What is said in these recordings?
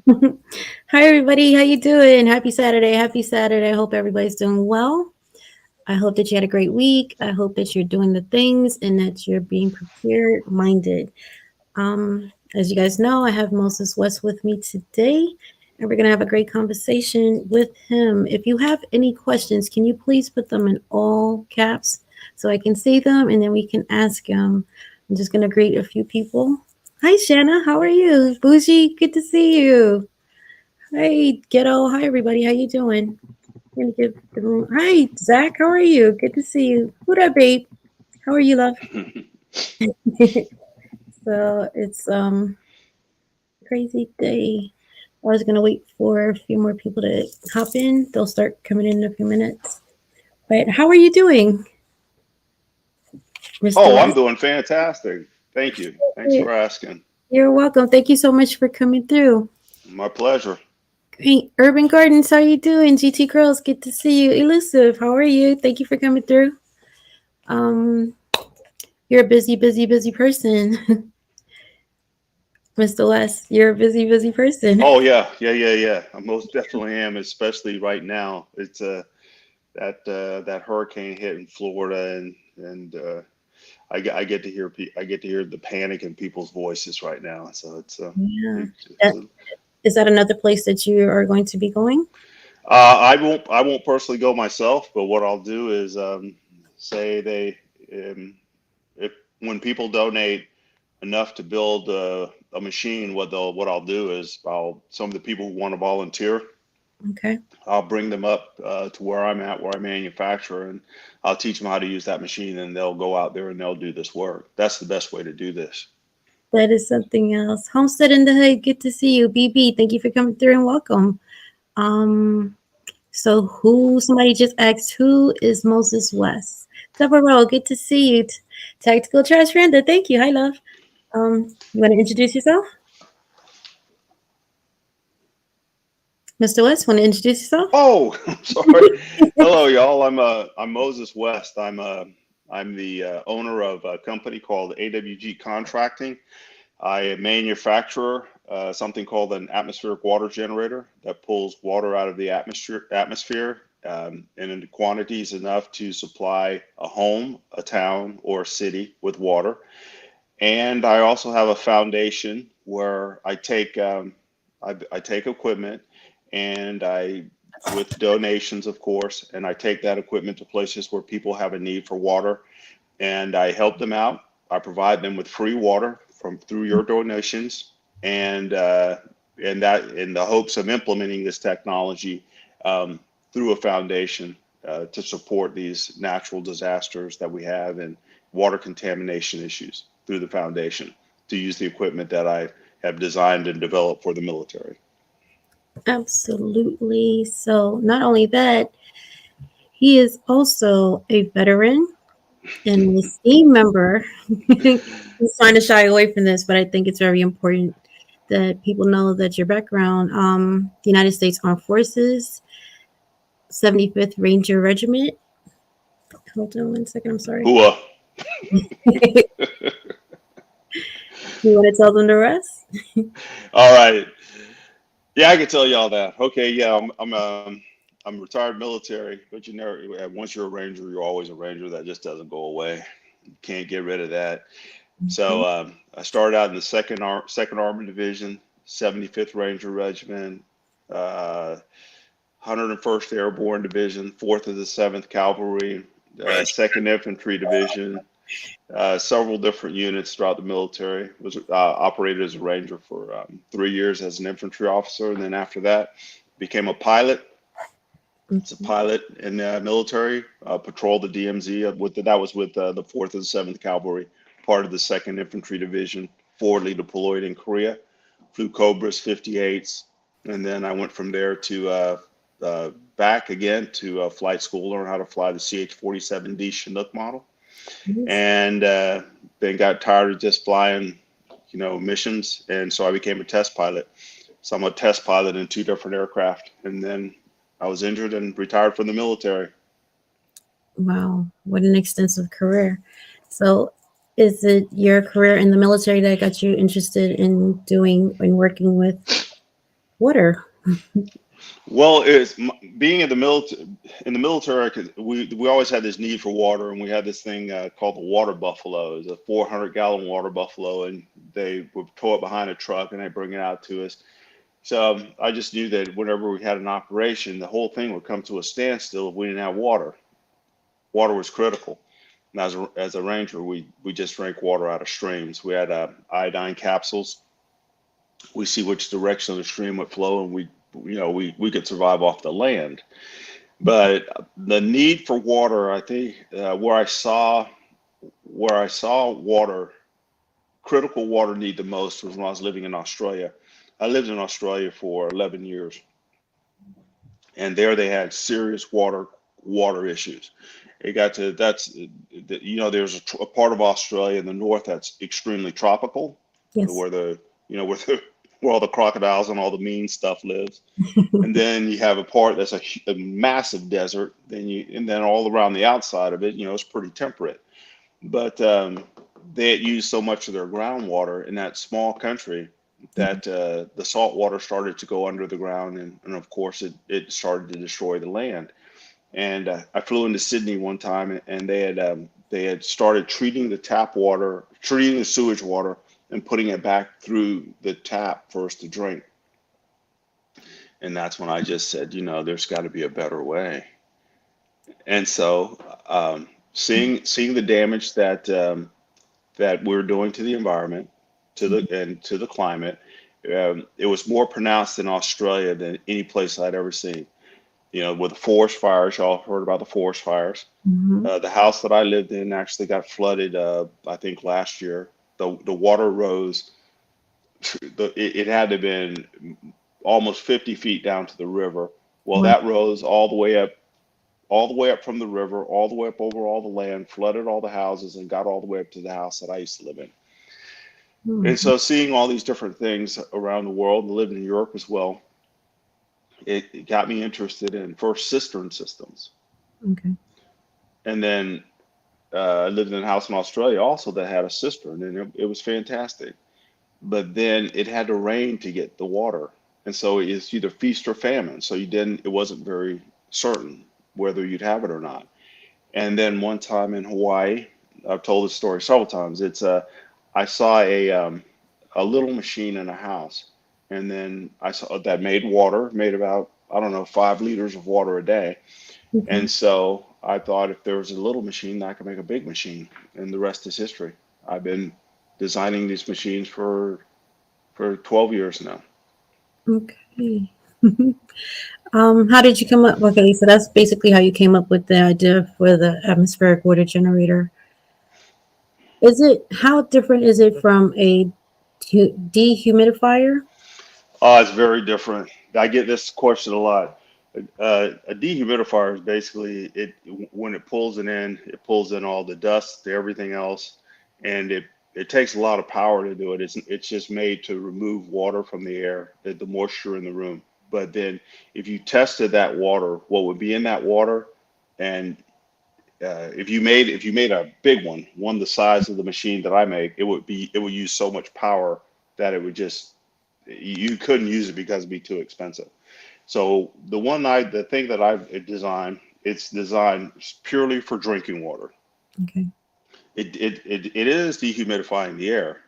Hi everybody, how you doing? Happy Saturday. Happy Saturday. I hope everybody's doing well. I hope that you had a great week. I hope that you're doing the things and that you're being prepared minded. As you guys know, I have Moses West with me today, and we're going to have a great conversation with him. If you have any questions, can you please put them in all caps so I can see them and then we can ask them? I'm just going to greet a few people. Hi, Shanna. How are you? Bougie, good to see you. Hi, Ghetto. Hi, everybody. How you doing? I'm gonna give the room. Hi, Zach. How are you? Good to see you. Who that, babe? How are you, love? So it's crazy day. I was gonna wait for a few more people to hop in. They'll start coming in a few minutes. But how are you doing, Mr. Oh, I'm West? doing fantastic. Thank you. Thanks for asking. You're welcome. Thank you so much for coming through. My pleasure. Great. Urban Gardens, how you doing? GT Girls, good to see you. Elusive, how are you? Thank you for coming through. Um, you're a busy, busy, busy person. Mr. West, you're a busy, busy person. Oh yeah. I most definitely am, especially right now. It's that hurricane hit in Florida, and I get to hear I get to hear the panic in people's voices right now. So Yeah. it's Is that another place that you are going to be going? I won't personally go myself, but what I'll do is say um, if when people donate enough to build a machine, what I'll do is I'll some of the people who want to volunteer, Okay. I'll bring them up to where I'm at, where I manufacture, and I'll teach them how to use that machine, and they'll go out there and they'll do this work. That's the best way to do this. That is something else. Homestead in the Hood, good to see you. BB, thank you for coming through and welcome. Um, so somebody just asked, who is Moses West? Deborah, good to see you. Tactical Trash Randa, thank you. Hi, love. You want to introduce yourself? Mr. West, want to introduce yourself? Oh, I'm sorry. Hello, y'all. I'm Moses West. I'm the owner of a company called AWG Contracting. I manufacture something called an atmospheric water generator that pulls water out of the atmosphere in quantities enough to supply a home, a town, or a city with water. And I also have a foundation where I take equipment and with donations, of course, and I take that equipment to places where people have a need for water, and I help them out. I provide them with free water from through your donations, and that in the hopes of implementing this technology um, through a foundation to support these natural disasters that we have and water contamination issues through the foundation to use the equipment that I have designed and developed for the military. Absolutely. So, not only that, he is also a veteran and an esteemed member. He's trying to shy away from this, but I think it's very important that people know that your background, the United States Armed Forces, 75th Ranger Regiment. Hold on one second, I'm sorry. Hua. You want to tell them the rest? All right. Yeah, I can tell you all that. Okay, yeah, I'm retired military, but you never once you're a ranger, you're always a ranger. That just doesn't go away. You can't get rid of that. So Okay. I started out in the Second Armored Division, 75th Ranger Regiment, 101st Airborne Division, 4th of the 7th Cavalry, 2nd Infantry Division, several different units throughout the military. Was operated as a ranger for 3 years as an infantry officer, and then after that, became a pilot. As a pilot in the military, patrolled the DMZ. That was with the Fourth and Seventh Cavalry, part of the Second Infantry Division, forwardly deployed in Korea. Flew Cobras 58s, and then I went from there to back again to flight school, learn how to fly the CH-47D Chinook model, and then got tired of just flying, missions, and so I became a test pilot. So I'm a test pilot in two different aircraft, and then I was injured and retired from the military. Wow, what an extensive career. So, is it your career in the military that got you interested in doing and working with? water? Well, being in the military. In the military, 'cause we always had this need for water, and we had this thing called the water buffalo. It's a 400-gallon water buffalo, and they would tow it behind a truck, and they bring it out to us. So I just knew that whenever we had an operation, the whole thing would come to a standstill if we didn't have water. Water was critical. And as a ranger, we just drank water out of streams. We had iodine capsules. We see which direction the stream would flow, and we could survive off the land. But the need for water, I think, where I saw water, critical water need the most was when I was living in Australia. I lived in Australia for 11 years, and there they had serious water issues. It got to there's a part of Australia in the north that's extremely tropical, Yes. where where all the crocodiles and all the mean stuff lives. And then you have a part that's a massive desert. And then all around the outside of it, it's pretty temperate. But they had used so much of their groundwater in that small country that the salt water started to go under the ground, and of course it started to destroy the land. And I flew into Sydney one time, and they had started treating the sewage water, and putting it back through the tap for us to drink. And that's when I just said, there's got to be a better way. And so, seeing the damage that we're doing to the environment, to the climate, it was more pronounced in Australia than any place I'd ever seen. With the forest fires, y'all heard about the forest fires. The house that I lived in actually got flooded, I think last year. The water rose. It had to have been almost 50 feet down to the river. Well, Wow. that rose all the way up from the river, all the way up over all the land, flooded all the houses, and got all the way up to the house that I used to live in. And so, seeing all these different things around the world, and living in Europe as well, it got me interested in first cistern systems. Okay. And then I lived in a house in Australia also that had a cistern, and it was fantastic. But then it had to rain to get the water, and so it's either feast or famine. So it wasn't very certain whether you'd have it or not. And then one time in Hawaii, I've told this story several times. I saw a little machine in a house, and then I saw that made about, I don't know, 5 liters of water a day. Okay. And so I thought, if there was a little machine, I could make a big machine, and the rest is history. I've been designing these machines for 12 years now. Okay. How did you come up? Okay, so that's basically how you came up with the idea for the atmospheric water generator. How different is it from a dehumidifier? It's very different. I get this question a lot. A dehumidifier is basically when it pulls it pulls in all the dust, everything else, and it takes a lot of power to do it. It's just made to remove water from the air, the moisture in the room. But then, if you tested that water, what would be in that water, and if you made a big one the size of the machine that I make, it would use so much power that you couldn't use it because it'd be too expensive. So the thing that I've designed, it's designed purely for drinking water. Okay. It is dehumidifying the air.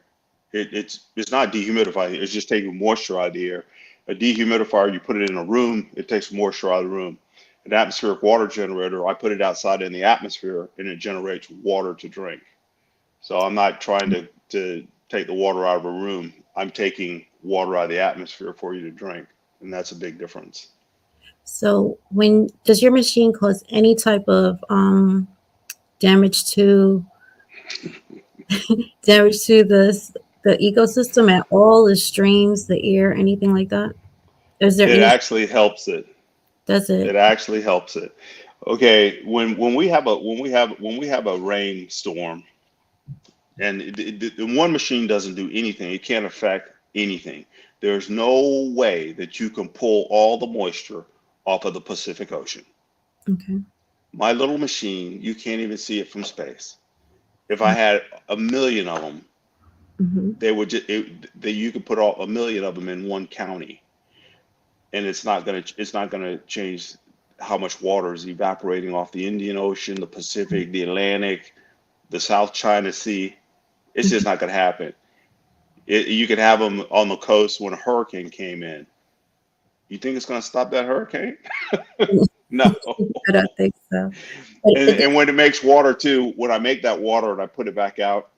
It's not dehumidifying. It's just taking moisture out of the air. A dehumidifier, you put it in a room, it takes moisture out of the room. An atmospheric water generator, I put it outside in the atmosphere, and it generates water to drink. So I'm not trying to take the water out of a room. I'm taking water out of the atmosphere for you to drink, and that's a big difference. So, does your machine cause any type of damage to the ecosystem at all? The streams, the air, anything like that? Is there It any? actually helps it. Does It it? actually helps it. Okay, when we have a rainstorm, and the one machine doesn't do anything, it can't affect anything. There's no way that you can pull all the moisture off of the Pacific Ocean. Okay. My little machine, you can't even see it from space. If I had a million of them, Mm-hmm. you could put all a million of them in one county. and it's not gonna change how much water is evaporating off the Indian Ocean, the Pacific, the Atlantic, the South China Sea. It's just not gonna happen. You could have them on the coast when a hurricane came in. You think it's gonna stop that hurricane? No. I don't think so. But And when it makes water too, when I make that water and I put it back out,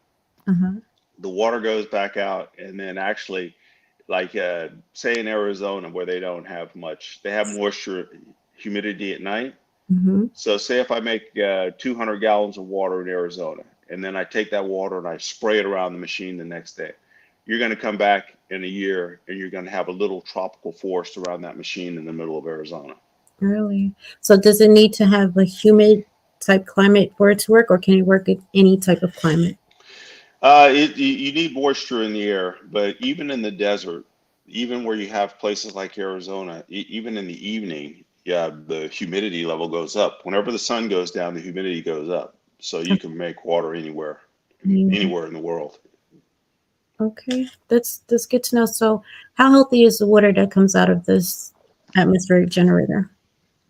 uh-huh. the water goes back out, and then actually, like say in Arizona where they don't have much, they have moisture, humidity at night. Mm-hmm. So say if I make 200 gallons of water in Arizona, and then I take that water and I spray it around the machine the next day, you're going to come back in a year and you're going to have a little tropical forest around that machine in the middle of Arizona. Really? So does it need to have a humid type climate for it to work, or can it work in any type of climate? You need moisture in the air, but even in the desert, even where you have places like Arizona, even in the evening, yeah, the humidity level goes up. Whenever the sun goes down, the humidity goes up. So you can make water anywhere, Anyway, anywhere in the world. okay, that's good to know. So, how healthy is the water that comes out of this atmospheric generator?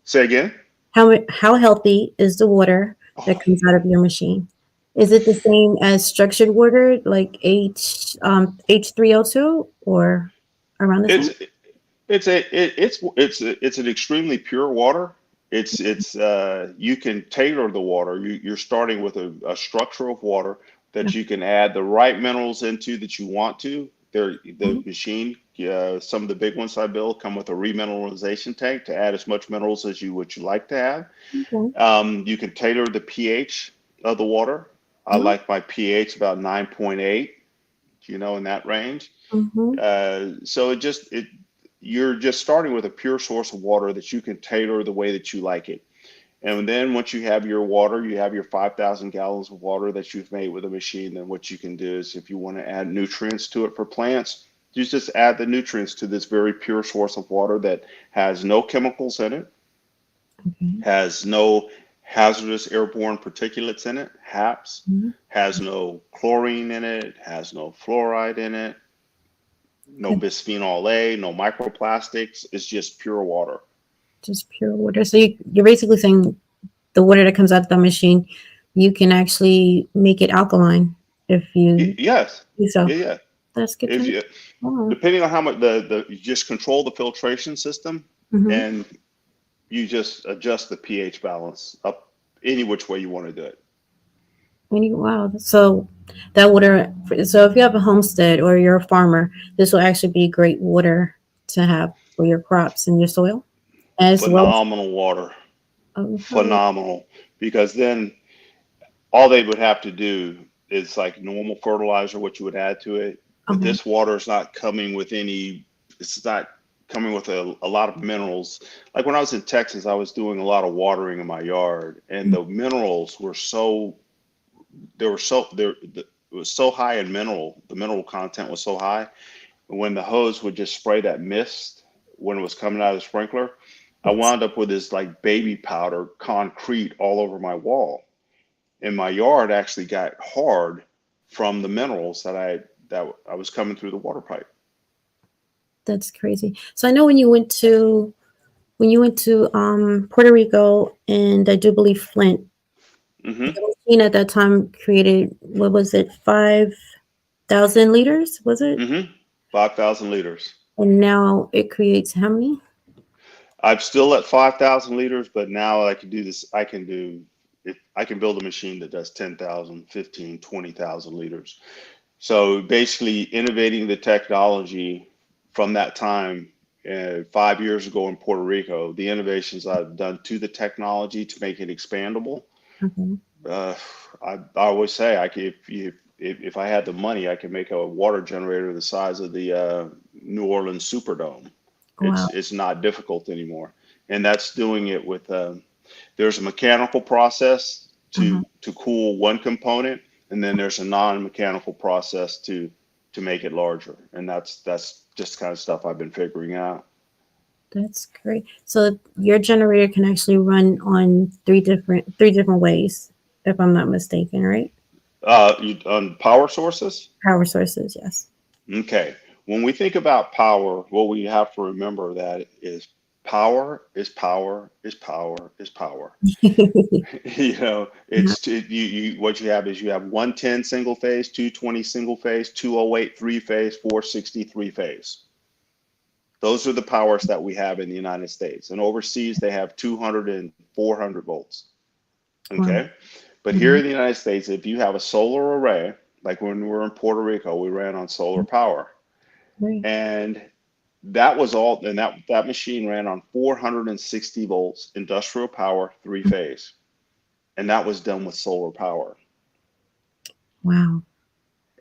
Say again? How healthy is the water that Oh, comes out of your machine? Is it the same as structured water, like H3O2, or around the it's same? it's an extremely pure water. It's you can tailor the water. You're starting with a structure of water that you can add the right minerals into that you want to. The Mhm. machine, some of the big ones I build come with a remineralization tank to add as much minerals as you would you like to have. Okay. You can tailor the pH of the water. I Oh, like my pH about 9.8, in that range. mhm. So you're just starting with a pure source of water that you can tailor the way that you like it. And then once you have your water, you have your 5,000 gallons of water that you've made with a machine. Then what you can do is, if you want to add nutrients to it for plants, you just add the nutrients to this very pure source of water that has no chemicals in it, Okay. has no hazardous airborne particulates in it, HAPs, Mhm. has no chlorine in it, has no fluoride in it, no Okay. bisphenol A, no microplastics. It's just pure water. Just pure water. So you're basically saying the water that comes out of the machine, you can actually make it alkaline if you Yes, do so. yeah, yeah. That's good to If know. you, Oh. depending on how much you just control the filtration system, Mm-hmm. and you just adjust the pH balance up any which way you want to do it. Wow. So that water. So if you have a homestead or you're a farmer, this will actually be great water to have for your crops and your soil, as well as. Phenomenal water, Oh, phenomenal. Because then all they would have to do is like normal fertilizer, what you would add to it. But okay. this water is not coming with it's not coming with a lot of minerals. Like when I was in Texas, I was doing a lot of watering in my yard, and the minerals were they were so, there, it was so high in the mineral content was so high. And when the hose would just spray that mist when it was coming out of the sprinkler, I Yes. wound up with this like baby powder concrete all over my wall, and my yard actually got hard from the minerals that I was coming through the water pipe. That's crazy. So I know when you went to Puerto Rico, and I do believe Flint, Hmm. the machine at that time created, what was it, 5,000 liters? Was it? Hmm. 5,000 liters. And now it creates how many? I'm still at 5,000 liters, but now I can do this. I can build a machine that does 10,000, 15, 20,000 liters. So basically, innovating the technology from that time, 5 years ago in Puerto Rico, the innovations I've done to the technology to make it expandable. Okay. Uh, I always say if I had the money, I could make a water generator the size of the New Orleans Superdome. Wow. It's not difficult anymore, and that's doing it with. There's a mechanical process Uh-huh. to cool one component, and then there's a non-mechanical process to make it larger, and that's just the kind of stuff I've been figuring out. That's great. So your generator can actually run on three different ways, if I'm not mistaken, right? On power sources. Power sources, yes. Okay. when we think about power, what we have to remember that is power is power is power is power. You know, what you have is you have 110 single phase, 220 single phase, 208 three phase, 460 three phase. Those are the powers that we have in the United States. And overseas, they have 200 and 400 volts. Wow. Okay. But here in the United States, if you have a solar array, like when we were in Puerto Rico, we ran on solar power. Right. And that was all, and that machine ran on 460 volts, industrial power, three phase. And that was done with solar power. Wow.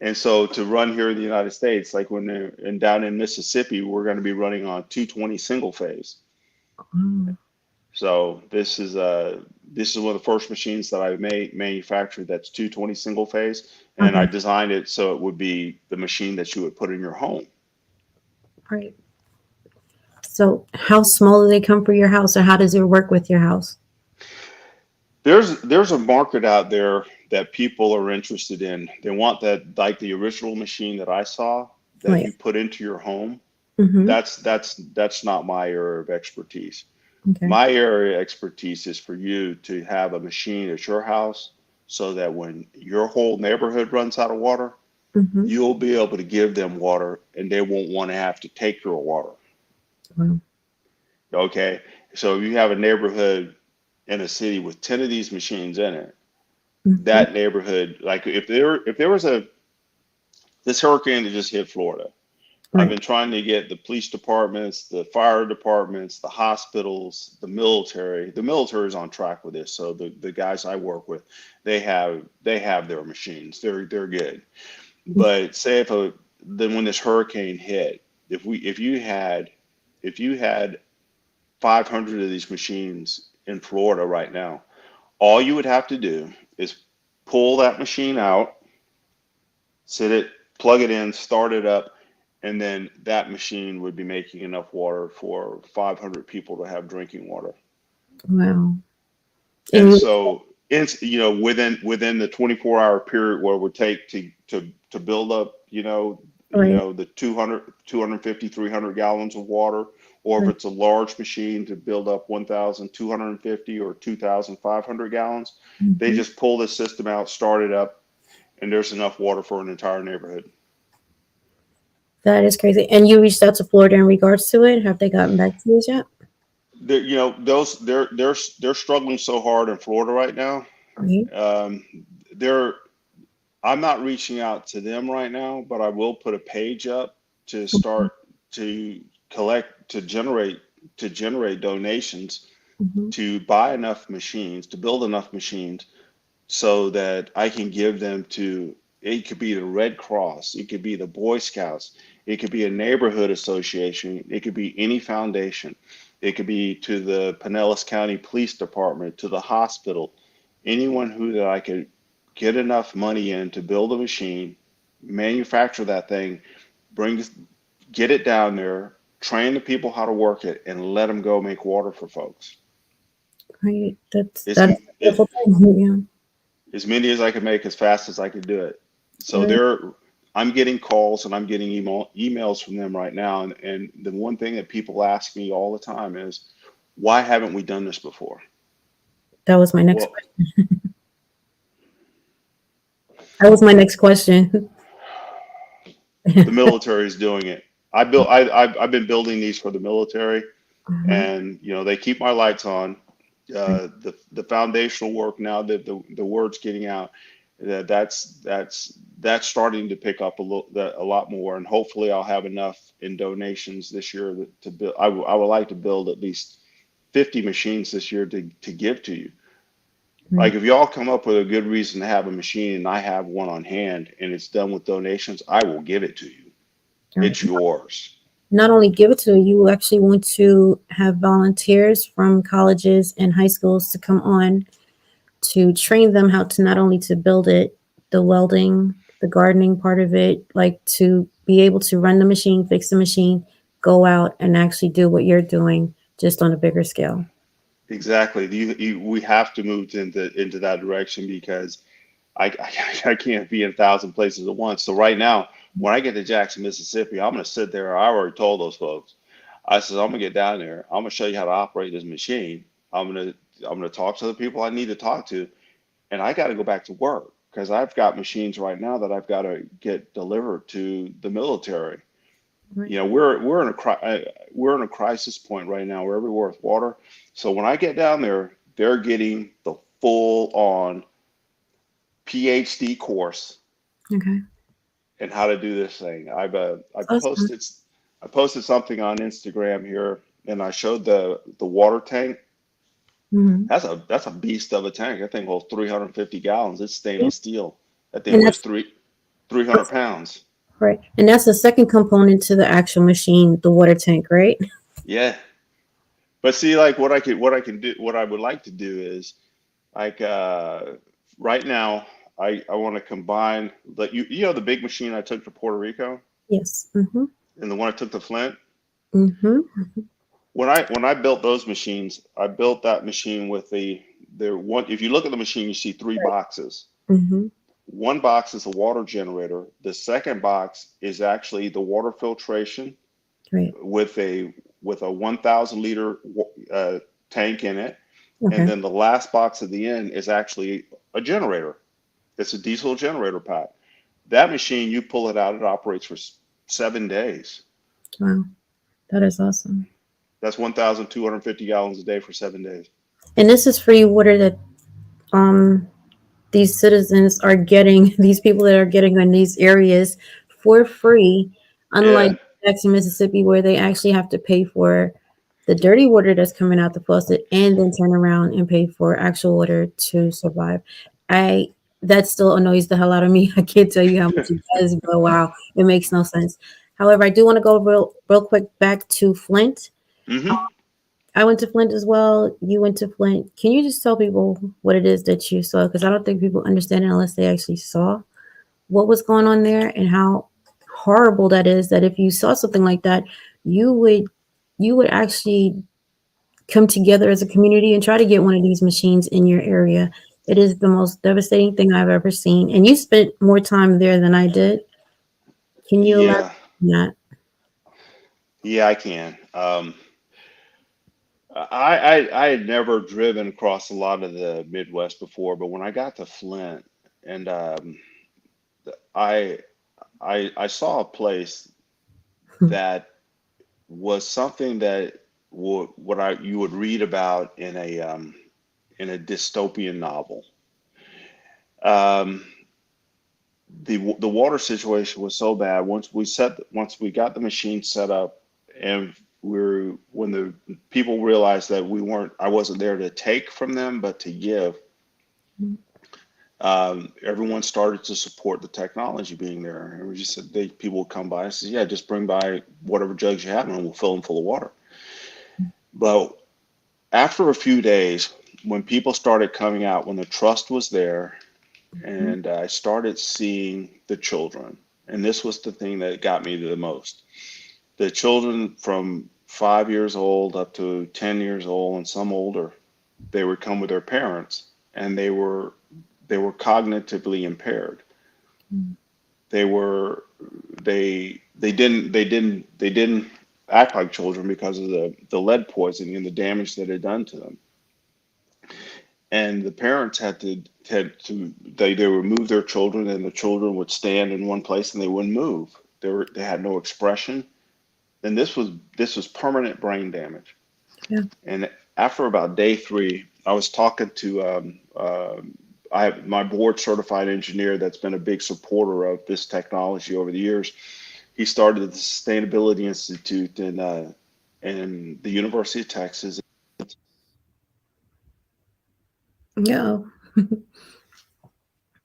And so to run here in the United States, like and down in Mississippi, we're going to be running on 220 single phase. Wow. So this is one of the first machines that I manufactured that's 220 single phase, and I designed it so it would be the machine that you would put in your home. Right. So how small do they come for your house, or how does it work with your house? There's a market out there that people are interested in. They want that, like the original machine that I saw that Right. you put into your home. Mm-hmm. That's not my area of expertise. Okay. My area of expertise is for you to have a machine at your house so that when your whole neighborhood runs out of water, Mm-hmm. you'll be able to give them water and they won't want to have to take your water. Wow. Okay. So if you have a neighborhood in a city with 10 of these machines in it, Mm-hmm. that neighborhood, like if there was this hurricane that just hit Florida, Right. I've been trying to get the police departments, the fire departments, the hospitals, the military. The military is on track with this. So the guys I work with, they have their machines. They're good. But say then when this hurricane hit, if you had 500 of these machines in Florida right now, all you would have to do is pull that machine out, plug it in, start it up, and then that machine would be making enough water for 500 people to have drinking water. Wow. And so it's, within the 24-hour period where it would take to build up, Right. the 250, 300 gallons of water, or if it's a large machine to build up 1,250 or 2,500 gallons, they Mm-hmm. just pull the system out, start it up, and there's enough water for an entire neighborhood. That is crazy. And you reached out to Florida in regards to it. Have they gotten back to you yet? They're struggling so hard in Florida right now. Right. I'm not reaching out to them right now, but I will put a page up to start to generate donations Mm-hmm. to buy enough machines, to build enough machines so that I can give them to, it could be the Red Cross, it could be the Boy Scouts, it could be a neighborhood association, it could be any foundation, it could be to the Pinellas County Police Department, to the hospital, anyone who that I could get enough money in to build a machine, manufacture that thing, get it down there, train the people how to work it, and let them go make water for folks. Right. That's It's, a beautiful thing. as many as I could make as fast as I could do it. So Right. I'm getting calls and I'm getting emails from them right now. And the one thing that people ask me all the time is, why haven't we done this before? That was my next Well, question. That was my next question. the military is doing it. I've been building these for the military, Uh-huh. and they keep my lights on. The foundational work, now that the word's getting out, that's starting to pick up a lot more, and hopefully I'll have enough in donations this year to build. I would like to build at least 50 machines this year to give to you. Like if y'all come up with a good reason to have a machine and I have one on hand and it's done with donations, I will give it to you. Right. It's yours. Not only give it to you, you actually want to have volunteers from colleges and high schools to come on to train them how to not only to build it, the welding, the gardening part of it, like to be able to run the machine, fix the machine, go out and actually do what you're doing just on a bigger scale. Exactly. We have to move into that direction because I can't be in 1,000 places at once. So right now When I get to Jackson, Mississippi, I'm going to sit there. I already told those folks. I said, I'm going to get down there. I'm going to show you how to operate this machine. I'm going to talk to the people I need to talk to, and I got to go back to work because I've got machines right now that I've got to get delivered to the military. Right. You know, we're in a crisis point right now. We're everywhere with water. So when I get down there, they're getting the full on PhD course Okay. and how to do this thing. Awesome. I posted something on Instagram here, and I showed the water tank. Hmm. That's a beast of a tank. That thing holds 350 gallons. It's Yeah. stainless steel. That thing And weighs that's 300 pounds. right. And that's the second component to the actual machine, the water tank, right? Yeah. But see, like what I would like to do is like right now, I want to combine you know the big machine I took to Puerto Rico Yes. Mm-hmm. and the one I took to Flint. Mm-hmm. When I built those machines, I built that machine with the one. If you look at the machine, you see three boxes. Mm-hmm. One box is a water generator. The second box is actually the water filtration Right. with a 1,000 liter tank in it, and Okay. then the last box at the end is actually a generator. It's a diesel generator pack. That machine, you pull it out, it operates for 7 days. Wow. That is awesome. That's 1,250 gallons a day for 7 days. And this is free water that um these citizens are getting, these people that are getting in these areas for free, unlike Yeah, Jackson, Mississippi, where they actually have to pay for the dirty water that's coming out the faucet and then turn around and pay for actual water to survive. I That still annoys the hell out of me. I can't tell you how much it does, but wow, it makes no sense. However, I do want to go real quick back to Flint. hmm I went to Flint as well. You went to Flint. Can you just tell people what it is that you saw? Because I don't think people understand it unless they actually saw what was going on there and how horrible that is. That if you saw something like that, you would you would actually come together as a community and try to get one of these machines in your area. It is the most devastating thing I've ever seen. And you spent more time there than I did. Can you elaborate yeah, on that? yeah, I can. I had never driven across a lot of the Midwest before, but when I got to Flint and I I saw a place that was something that would what I you would read about in a dystopian novel. Um, the water situation was so bad. Once we got the machine set up, and when the people realized that I wasn't there to take from them, but to give. Everyone started to support the technology being there. And we just said people would come by and say, "Yeah, just bring by whatever jugs you have, and we'll fill them full of water." But after a few days, when people started coming out, when the trust was there, Mhm. and I started seeing the children, and this was the thing that got me the most. The children from 5 years old up to 10 years old and some older, they would come with their parents, and they were cognitively impaired. They were they didn't act like children because of the lead poisoning and the damage that it had done to them. And the parents they would move their children, and the children would stand in one place and they wouldn't move. They had no expression, and this was permanent brain damage. Yeah. And after about day three, I was talking to I have my board certified engineer that's been a big supporter of this technology over the years. He started the Sustainability Institute in the University of Texas. Yeah.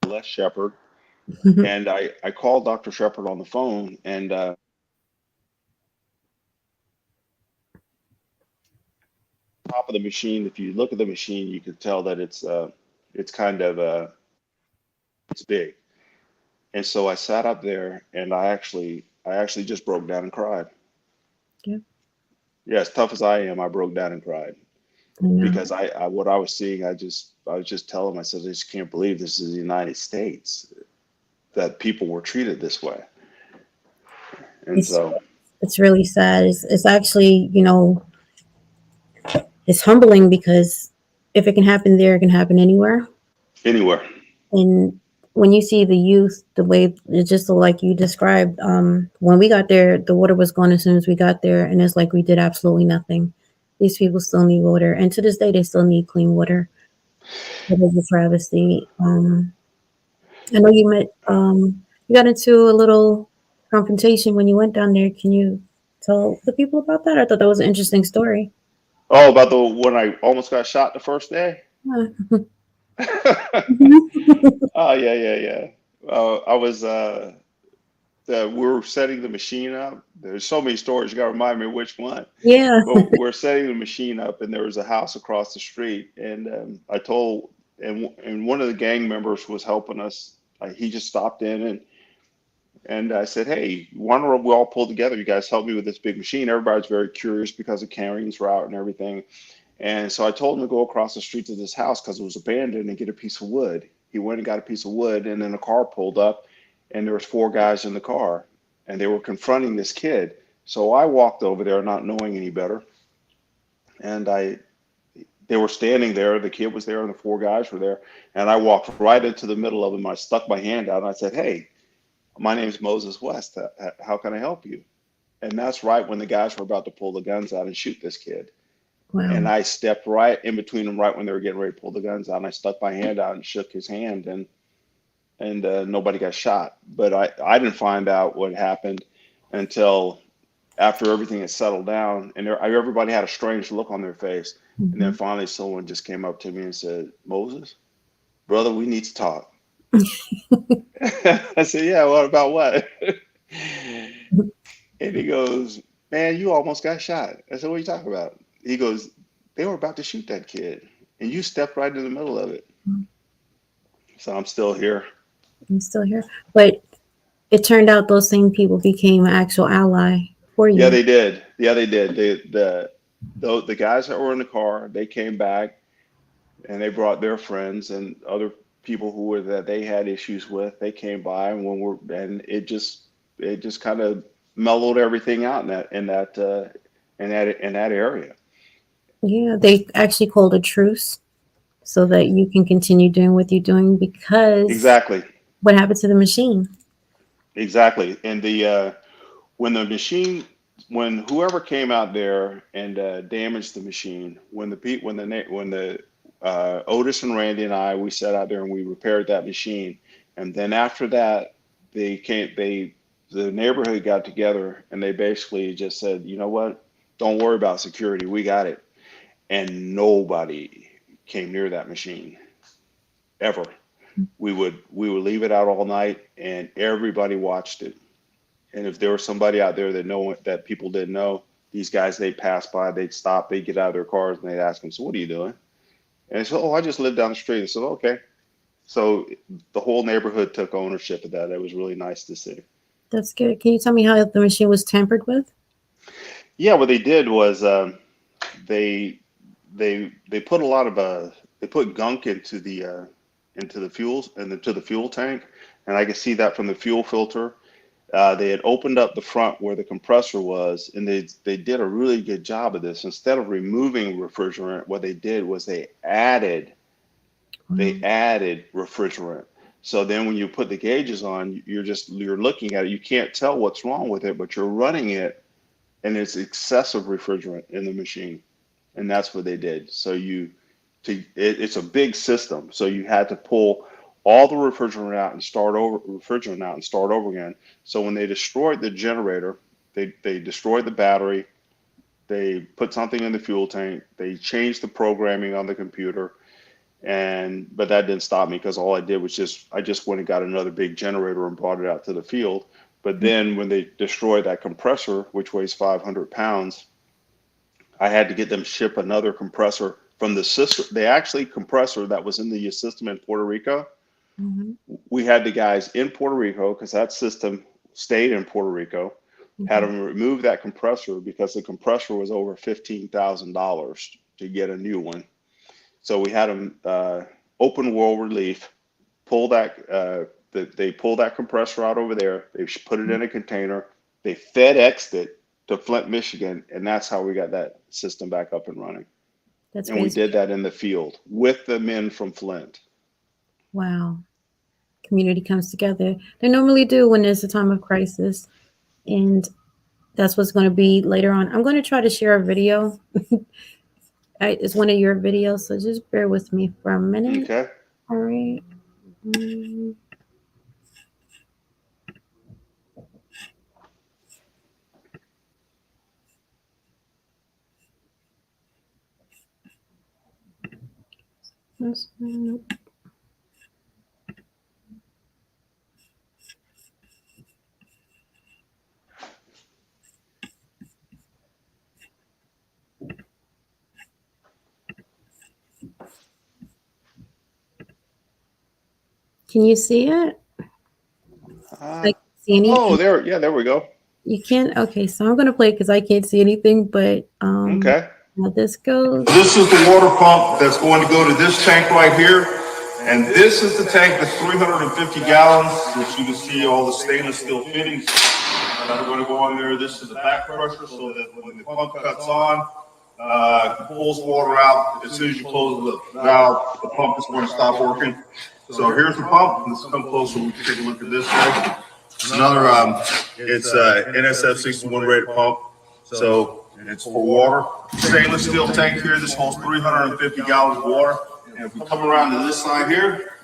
Les Shepard, and I called Dr. Shepard on the phone, and top of the machine. If you look at the machine, you can tell that it's kind of it's big. And so I sat up there, and I actually just broke down and cried. Yeah. Yeah, as tough as I am, I broke down and cried I know. because I what I was seeing, I was just telling myself, I just can't believe this is the United States that people were treated this way. And It's so it's really sad. It's actually, it's humbling because if it can happen there, it can happen anywhere. anywhere. And when you see the youth, the way it's just like you described, when we got there, the water was gone as soon as we got there, and it's like we did absolutely nothing. These people still need water, and to this day, they still need clean water. It is a travesty. I know you got into a little confrontation when you went down there. Can you tell the people about that? I thought that was an interesting story. Oh, about the when I almost got shot the first day. Yeah. Oh yeah, yeah, yeah. I was we were setting the machine up. There's so many stories. You got to remind me which one. Yeah. But we're setting the machine up, and there was a house across the street. And I told, and one of the gang members was helping us. He just stopped in, and I said, "Hey, why don't we all pull together? You guys help me with this big machine." Everybody's very curious because of Carring's route and everything. And so I told him to go across the street to this house because it was abandoned and get a piece of wood. He went and got a piece of wood, and then a car pulled up, and there was four guys in the car, and they were confronting this kid. So I walked over there, not knowing any better, and they were standing there. The kid was there, and the four guys were there, and I walked right into the middle of them. I stuck my hand out, and I said, "Hey, my name's Moses West. How can I help you?" And that's right when the guys were about to pull the guns out and shoot this kid. And Wow. I stepped right in between them, right when they were getting ready to pull the guns out. And I stuck my hand out and shook his hand, and nobody got shot. But I didn't find out what happened until after everything had settled down, and everybody had a strange look on their face. And then Mhm. finally, someone just came up to me and said, "Moses, brother, we need to talk." I said, "Yeah, what about what?" And he goes, "Man, you almost got shot." I said, "What are you talking about?" He goes, "They were about to shoot that kid, and you stepped right in the middle of it." So I'm still here. I'm still here, but it turned out those same people became an actual ally for Yeah, you. they did. Yeah, they did. The guys that were in the car, they came back and they brought their friends and other people who were that they had issues with. They came by, and it just kind of mellowed everything out in that area. Yeah, they actually called a truce so that you can continue doing what you're doing because Exactly. what happened to the machine? Exactly. And when the machine, when whoever came out there and damaged the machine, when the Otis and Randy and we sat out there and we repaired that machine, and then after that the neighborhood got together and they basically just said, you know what, don't worry about security, we got it, and nobody came near that machine ever. We would leave it out all night and everybody watched it. And if there was somebody out there that people didn't know, these guys, they'd pass by, they'd stop, they'd get out of their cars and they'd ask them, "So what are you doing?" And they said, "Oh, I just live down the street." I said, "Okay." So the whole neighborhood took ownership of that. It was really nice to see. That's good. Can you tell me how the machine was tampered with? Yeah, what they did was they they put a lot of they put gunk into the fuels and into the fuel tank, and I could see that from the fuel filter. They had opened up the front where the compressor was, and they did a really good job of this. Instead of removing refrigerant, what they did was they Wow. added refrigerant. So then when you put the gauges on, you're looking at it. You can't tell what's wrong with it, but you're running it, and it's excessive refrigerant in the machine, and that's what they did. So it's a big system. So you had to pull all the refrigerant out and start over again. So when they destroyed the generator, they destroyed the battery, they put something in the fuel tank, they changed the programming on the computer, but that didn't stop me because all I did was I just went and got another big generator and brought it out to the field. But then when they destroyed that compressor, which weighs 500 pounds, I had to get them ship another compressor from the system. They actually compressor that was in the system in Puerto Rico. Mhm. We had the guys in Puerto Rico because that system stayed in Puerto Rico. Had Mhm. them remove that compressor because the compressor was over $15,000 to get a new one. So we had them open world relief, pull that they pull that compressor out over there. They put it in a container. They FedExed it to Flint, Michigan, and that's how we got that system back up and running. That's And we crazy. did that in the field with the men from Flint. Wow. Community comes together. They normally do when there's a time of crisis. And that's what's going to be later on. I'm going to try to share a video. It's one of your videos, so just bear with me for a minute. Okay. All right. Nope. Can you see it? I can't see anything. Oh, there we go. You can't. Okay, so I'm gonna play because I can't see anything. But Okay. how this goes. This is the water pump that's going to go to this tank right here, and this is the tank that's 350 gallons. Which you can see all the stainless steel fittings that are going to go on there. This is the back pressure, so that when the pump cuts on, it pulls water out. As soon as you close the valve, the pump is going to stop working. So here's the pump. Let's come closer. We can take a look at this one. Another, it's a NSF 61 rated pump. So it's for water. Stainless steel tank here. This holds 350 gallons of water. And if we come around to this side here,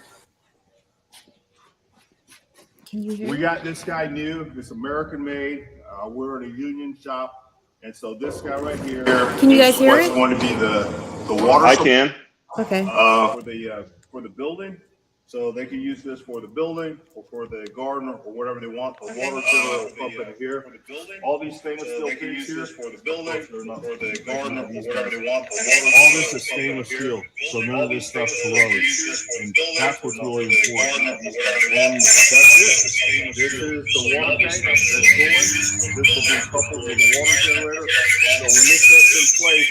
Can you hear? we got this guy new. It's American made. We're in a union shop. And so this guy right here. Can you guys hear is it? going to be the water. I can. Okay. For the building. So they can use this for the building or for the garden or whatever they want. The water chiller will pump in here. All these stainless steel things here for the building or for the garden or whatever they want. All this is stainless steel, so none of this stuff corrodes, and that's what's really important. And that's it. This is the water tank that's going. This will be coupled with the water generator. So when this sets in place,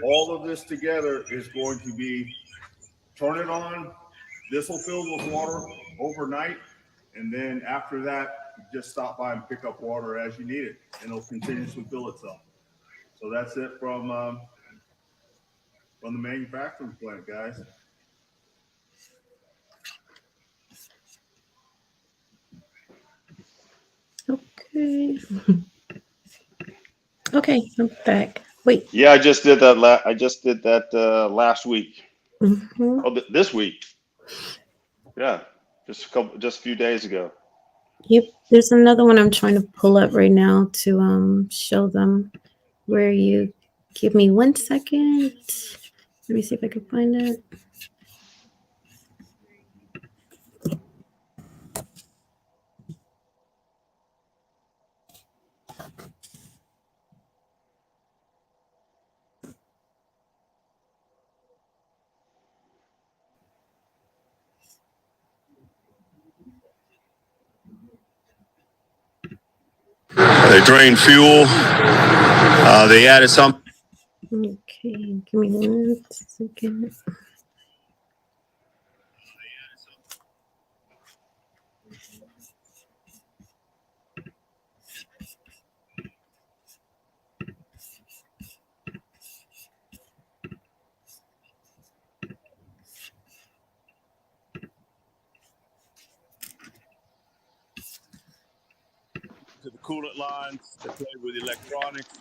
all of this together is going to be turn it on. This will fill with water overnight, and then after that, just stop by and pick up water as you need it, and it'll continuously fill itself. So that's it from the manufacturing plant, guys. Okay. Okay, I'm back. Wait. Yeah, I just did that. Last week. Mhm. Oh, this week. Yeah, just a few days ago. Yep. There's another one I'm trying to pull up right now to show them. Where you give me 1 second. Let me see if I can find it. They drain fuel. They added some. Okay, give me 1 second. To the coolant lines to play with electronics,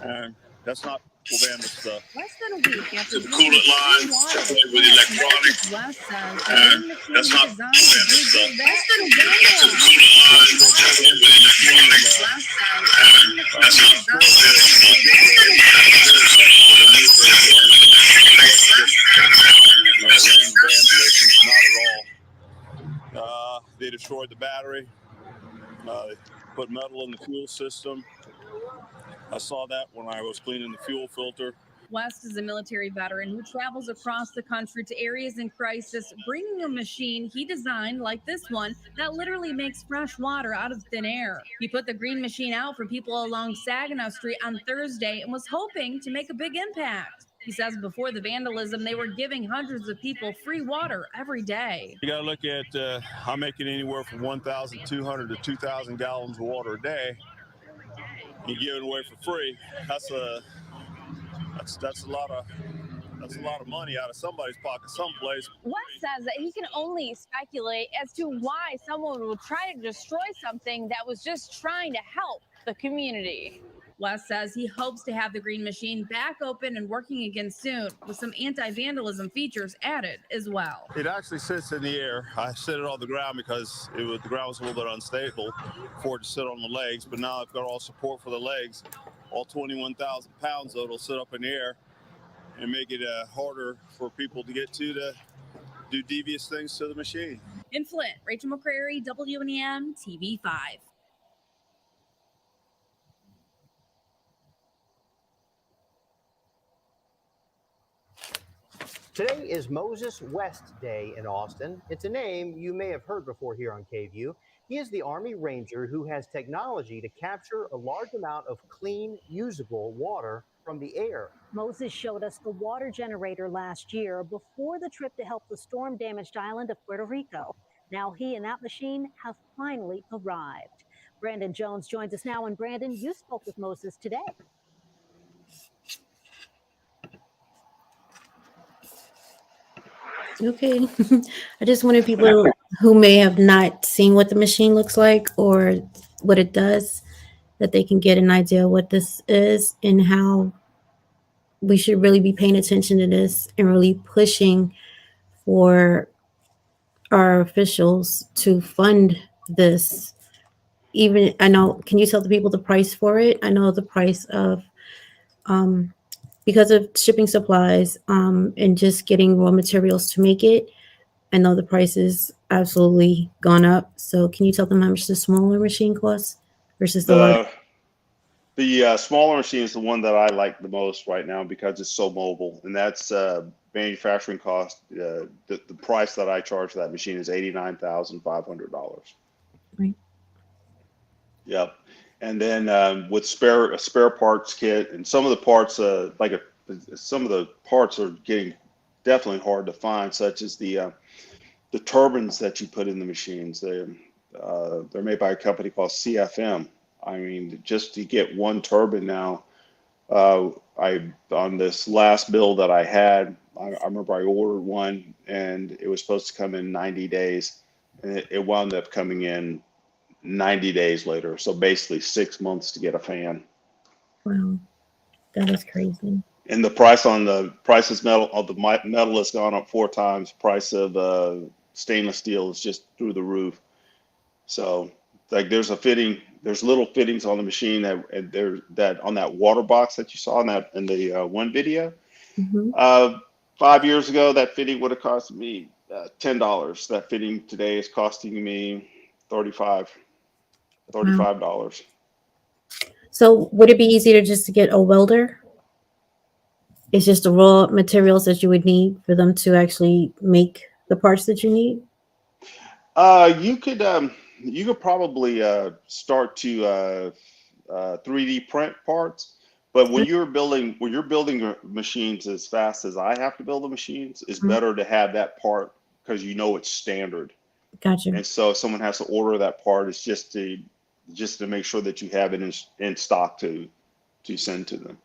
and that's not Covanta stuff. Less than a week after To the coolant lines to play with electronics, West says and that's not Covanta stuff. Less than a To the coolant lines to play with electronics, and that's not Not at all. They destroyed the battery. They put metal in the fuel system. I saw that when I was cleaning the fuel filter. West is a military veteran who travels across the country to areas in crisis, bringing a machine he designed like this one that literally makes fresh water out of thin air. He put the green machine out for people along Saginaw Street on Thursday and was hoping to make a big impact. He says before the vandalism, they were giving hundreds of people free water every day. You got to look at, I'm making anywhere from 1,200 to 2,000 gallons of water a day. and giving away for free. That's a lot of money out of somebody's pocket someplace. Wes says that he can only speculate as to why someone would try to destroy something that was just trying to help the community. Wes says he hopes to have the green machine back open and working again soon, with some anti-vandalism features added as well. It actually sits in the air. I sit it on the ground because the ground was a little bit unstable for it to sit on the legs, but now I've got all support for the legs. All 21,000 pounds, though, it'll sit up in the air and make it harder for people to get to do devious things to the machine. In Flint, Rachel McCrary, WNEM TV 5. Today is Moses West Day in Austin. It's a name you may have heard before here on KVUE. He is the Army Ranger who has technology to capture a large amount of clean, usable water from the air. Moses showed us the water generator last year before the trip to help the storm-damaged island of Puerto Rico. Now he and that machine have finally arrived. Brandon Jones joins us now. And Brandon, you spoke with Moses today. Okay. I just wanted people who may have not seen what the machine looks like or what it does, that they can get an idea what this is and how we should really be paying attention to this and really pushing for our officials to fund this. Even, I know, can you tell the people the price for it? I know the price of, because of shipping supplies and just getting raw materials to make it, I know the price has absolutely gone up. So can you tell them how much the smaller machine costs versus the large? The smaller machine is the one that I like the most right now because it's so mobile, and that's manufacturing cost. The price that I charge for that machine is $89,500. Right. Yep. And then with a spare parts kit, and some of the parts, some of the parts are getting definitely hard to find, such as the turbines that you put in the machines. They're made by a company called CFM. I mean, just to get one turbine now, on this last build that I had, I remember I ordered one and it was supposed to come in 90 days, and it wound up coming in 90 days later. So basically 6 months to get a fan. Wow, that is crazy. And the price of the metal has gone up 4 times. Price of stainless steel is just through the roof. So like there's little fittings on the machine that on that water box that you saw in the one video. Mm-hmm. 5 years ago, that fitting would have cost me $10. That fitting today is costing me $35. So would it be easier just to get a welder? It's just the raw materials that you would need for them to actually make the parts that you need? You could probably start to 3D print parts, but when you're building machines as fast as I have to build the machines, it's better to have that part because you know it's standard. Gotcha. And so if someone has to order that part, it's just to make sure that you have it in stock to send to them.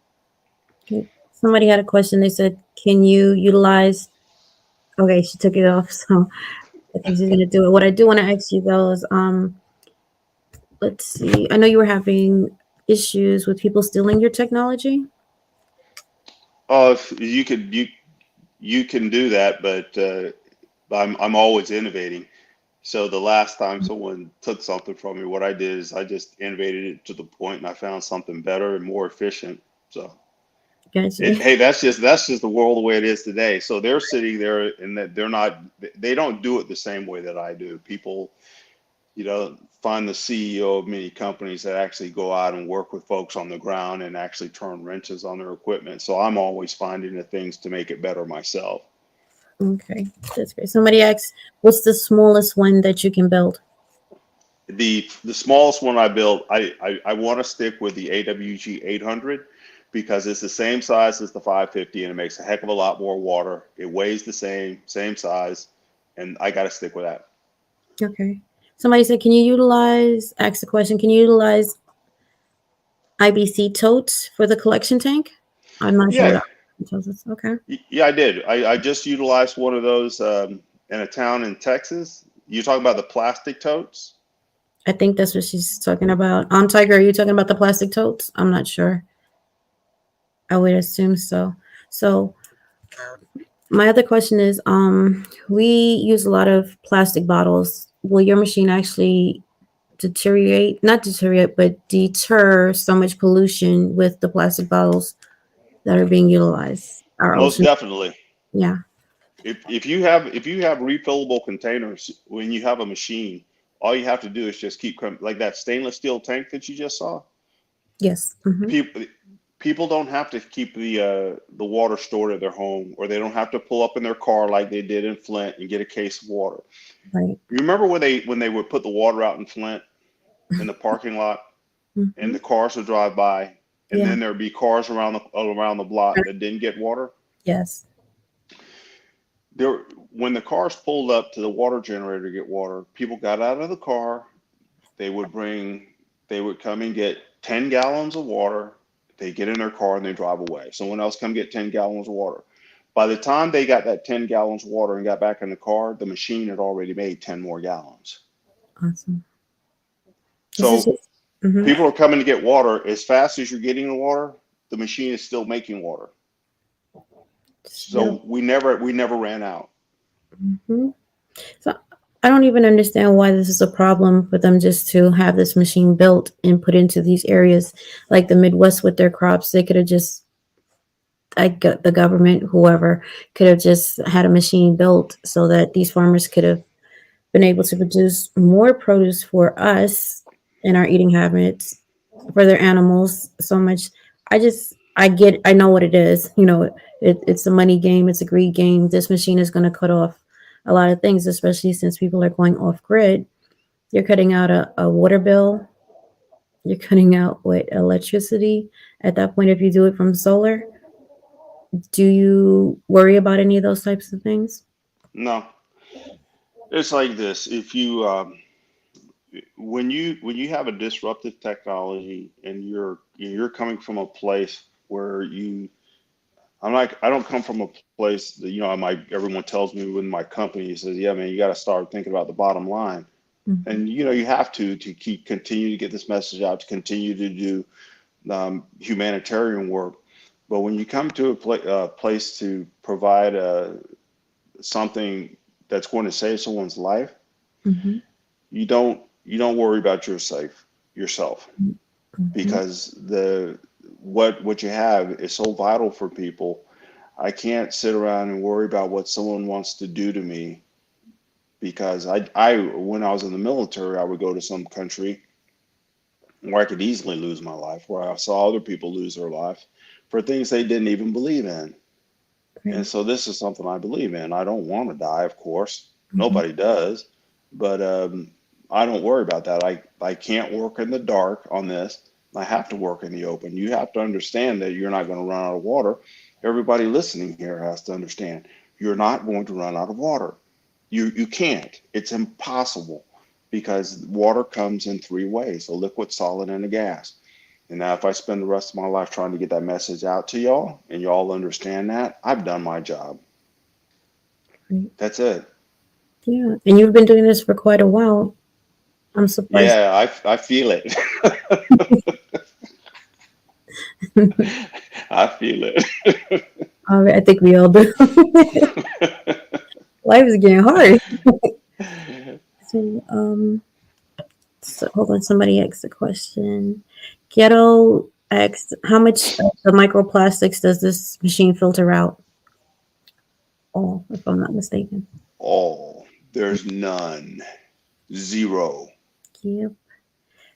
Okay. Somebody had a question. They said, can you utilize, okay, she took it off, so I think she's gonna do it. What I do want to ask you though is, let's see, I know you were having issues with people stealing your technology. Oh, you can do that, but I'm always innovating. So the last time someone took something from me, what I did is I just innovated it to the point, and I found something better and more efficient. So, Gotcha. hey, that's just the world the way it is today. So they're sitting there, and that they don't do it the same way that I do. People, find the CEO of many companies that actually go out and work with folks on the ground and actually turn wrenches on their equipment. So I'm always finding the things to make it better myself. Okay, that's great. Somebody asked, what's the smallest one that you can build? The smallest one I built, I want to stick with the AWG 800 because it's the same size as the 550 and it makes a heck of a lot more water. It weighs the same size, and I got to stick with that. Okay. Somebody said, ask the question, can you utilize IBC totes for the collection tank? I'm not sure Yeah, what IBC totes is. Okay. yeah, I did. I just utilized one of those in a town in Texas. You talking about the plastic totes? I think that's what she's talking about. Tiger, are you talking about the plastic totes? I'm not sure. I would assume so. So my other question is, we use a lot of plastic bottles. Will your machine actually not deteriorate, but deter so much pollution with the plastic bottles that are being utilized? Our Most ocean, definitely. yeah. If you have refillable containers when you have a machine, all you have to do is just keep like that stainless steel tank that you just saw. Yes. Hmm. People don't have to keep the water stored at their home, or they don't have to pull up in their car like they did in Flint and get a case of water. Right. You remember when they would put the water out in Flint in the parking lot, and Hmm. the cars would drive by, and Yeah. then there'd be cars around the block that didn't get water. Yes. There, when the cars pulled up to the water generator to get water, people got out of the car. They would come and get 10 gallons of water. They get in their car and they drive away. Someone else come get 10 gallons of water. By the time they got that 10 gallons of water and got back in the car, the machine had already made 10 more gallons. Awesome. This is So just, mhm. people are coming to get water. As fast as you're getting the water, the machine is still making water. So we never ran out. Hmm. So I don't even understand why this is a problem for them just to have this machine built and put into these areas like the Midwest with their crops. They could have just, the government, whoever, could have just had a machine built so that these farmers could have been able to produce more produce for us and our eating habits, for their animals so much. I know what it is. It's a money game. It's a greed game. This machine is going to cut off a lot of things, especially since people are going off grid. You're cutting out a water bill. You're cutting out electricity. At that point, if you do it from solar, do you worry about any of those types of things? No, it's like this. If you when you have a disruptive technology and you're coming from a place where I don't come from a place that, everyone tells me within my company, says, yeah, man, you got to start thinking about the bottom line. Mhm. And, you have to continue to get this message out, to continue to do humanitarian work. But when you come to a place to provide something that's going to save someone's life, Mhm. you don't worry about yourself, Mhm. because what you have is so vital for people. I can't sit around and worry about what someone wants to do to me, because I when I was in the military, I would go to some country where I could easily lose my life, where I saw other people lose their life for things they didn't even believe in. And Right. so this is something I believe in. I don't want to die, of course. Mhm. Nobody does. But I don't worry about that. I can't work in the dark on this. I have to work in the open. You have to understand that you're not going to run out of water. Everybody listening here has to understand you're not going to run out of water. You can't. It's impossible, because water comes in three ways: a liquid, solid, and a gas. And now, if I spend the rest of my life trying to get that message out to y'all and y'all understand that, I've done my job. Right. That's it. Yeah. And you've been doing this for quite a while. I'm surprised. Yeah, I feel it. I feel it. I think we all do. Life is getting hard. So hold on. Somebody asked a question. Ghetto asked, how much of the microplastics does this machine filter out? Oh, if I'm not mistaken. Oh, there's none. Zero. Yep.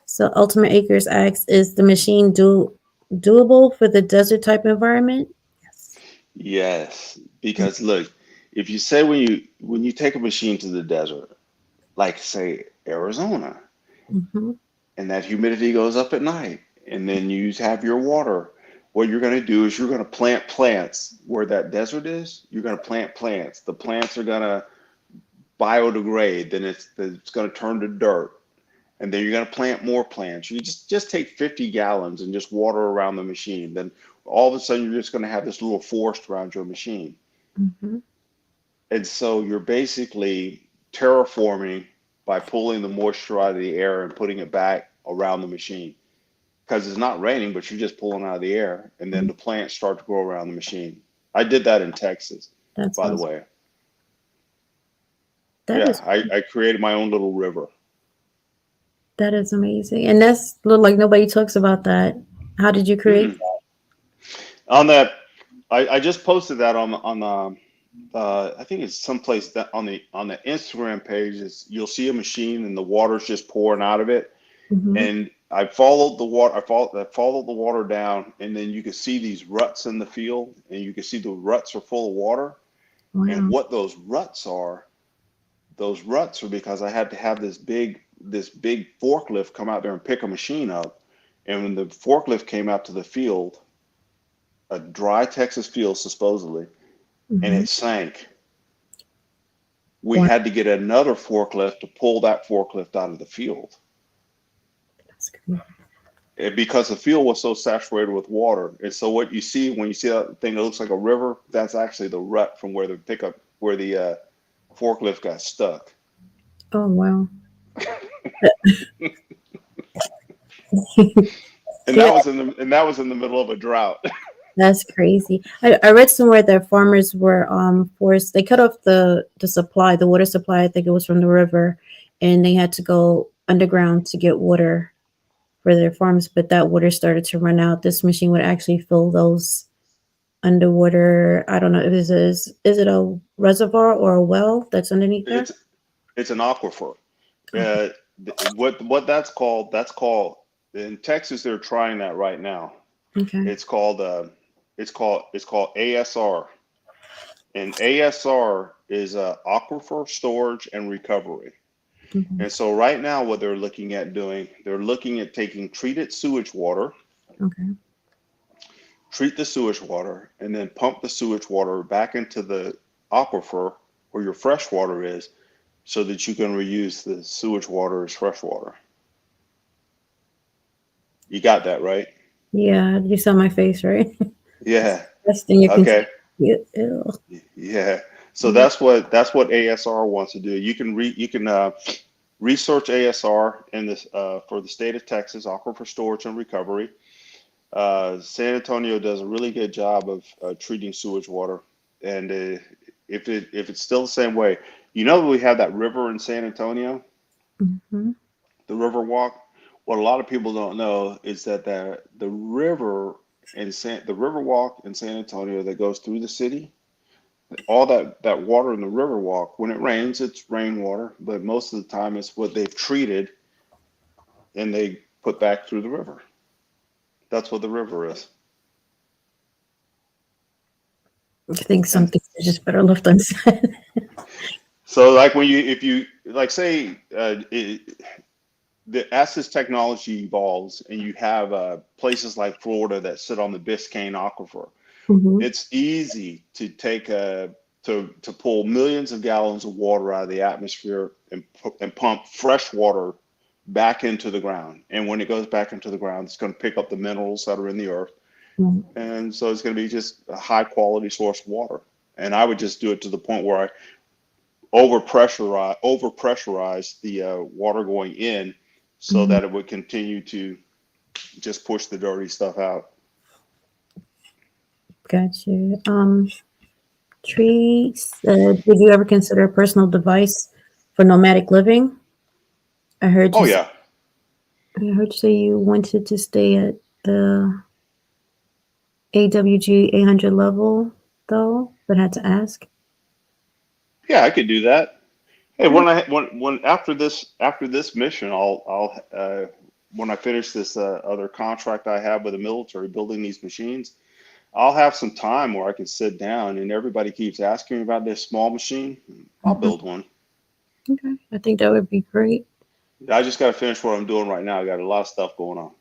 So Ultimate Acres asks, is the machine doable for the desert type environment? Yes. Yes, because look, if you say when you take a machine to the desert, like say Arizona, Mm-hmm. and that humidity goes up at night, and then you have your water, what you're going to do is you're going to plant plants where that desert is. You're going to plant plants. The plants are going to biodegrade, then it's going to turn to dirt, and then you're going to plant more plants. You just take 50 gallons and just water around the machine. Then all of a sudden, you're just going to have this little forest around your machine. Mm-hmm. And so you're basically terraforming by pulling the moisture out of the air and putting it back around the machine. Because it's not raining, but you're just pulling out of the air, and then the plants start to grow around the machine. I did that in Texas, That's by the awesome. way. That is I created my own little river. that is amazing, and that's look like nobody talks about that. How did you create? Mm-mm. On that, I just posted that on I think it's someplace that on the Instagram page. You'll see a machine and the water's just pouring out of it. Mm-hmm. And I followed the water. I followed the water down, and then you could see these ruts in the field, and you can see the ruts are full of water. Wow. And what those ruts are because I had to have this big forklift come out there and pick a machine up. And when the forklift came out to the field, a dry Texas field supposedly, and Mm-hmm. it sank. We Wow. had to get another forklift to pull that forklift out of the field. That's great. Because the field was so saturated with water. And so what you see when you see that thing that looks like a river, that's actually the rut from where the forklift got stuck. Oh wow. And that was in the middle of a drought. That's crazy. I read somewhere that farmers were forced. They cut off the supply, the water supply. I think it was from the river, and they had to go underground to get water for their farms. But that water started to run out. This machine would actually fill those underwater. I don't know if is it a reservoir or a well that's underneath there? It's an aquifer. What that's called in Texas. They're trying that right now. Okay. It's called ASR, and ASR is aquifer storage and recovery. Mhm. And so right now, what they're looking at doing, they're looking at taking treated sewage water, Okay. treat the sewage water, and then pump the sewage water back into the aquifer where your fresh water is, so that you can reuse the sewage water as fresh water. You got that, right? Yeah, you saw my face, right? Yeah. Best thing you can Okay. see. Ew. Yeah. So that's what ASR wants to do. You can research ASR in this for the state of Texas, Aquifer Storage and Recovery. San Antonio does a really good job of treating sewage water, and if it's still the same way, we have that river in San Antonio, Mhm. the River Walk. What a lot of people don't know is that the river Walk in San Antonio that goes through the city, all that water in the River Walk, when it rains, it's rainwater, but most of the time it's what they've treated and they put back through the river. That's what the river is. I think something is just better left unsaid. So like if you say as this technology evolves and you have places like Florida that sit on the Biscayne Aquifer, Mhm. it's easy to take to pull millions of gallons of water out of the atmosphere and pump fresh water back into the ground. And when it goes back into the ground, it's going to pick up the minerals that are in the earth. Mhm. And so it's going to be just a high quality source of water. And I would just do it to the point where I overpressurize the water going in, so Mhm. that it would continue to just push the dirty stuff out. Got you. Trees. Did you ever consider a personal device for nomadic living? I heard you. Oh yeah. I heard you say you wanted to stay at the AWG 800 level, though, but had to ask. Yeah, I could do that. Hey, when after this mission, I'll when I finish this other contract I have with the military building these machines, I'll have some time where I can sit down, and everybody keeps asking me about this small machine. I'll Mhm. build one. Okay, I think that would be great. I just got to finish what I'm doing right now. I got a lot of stuff going on.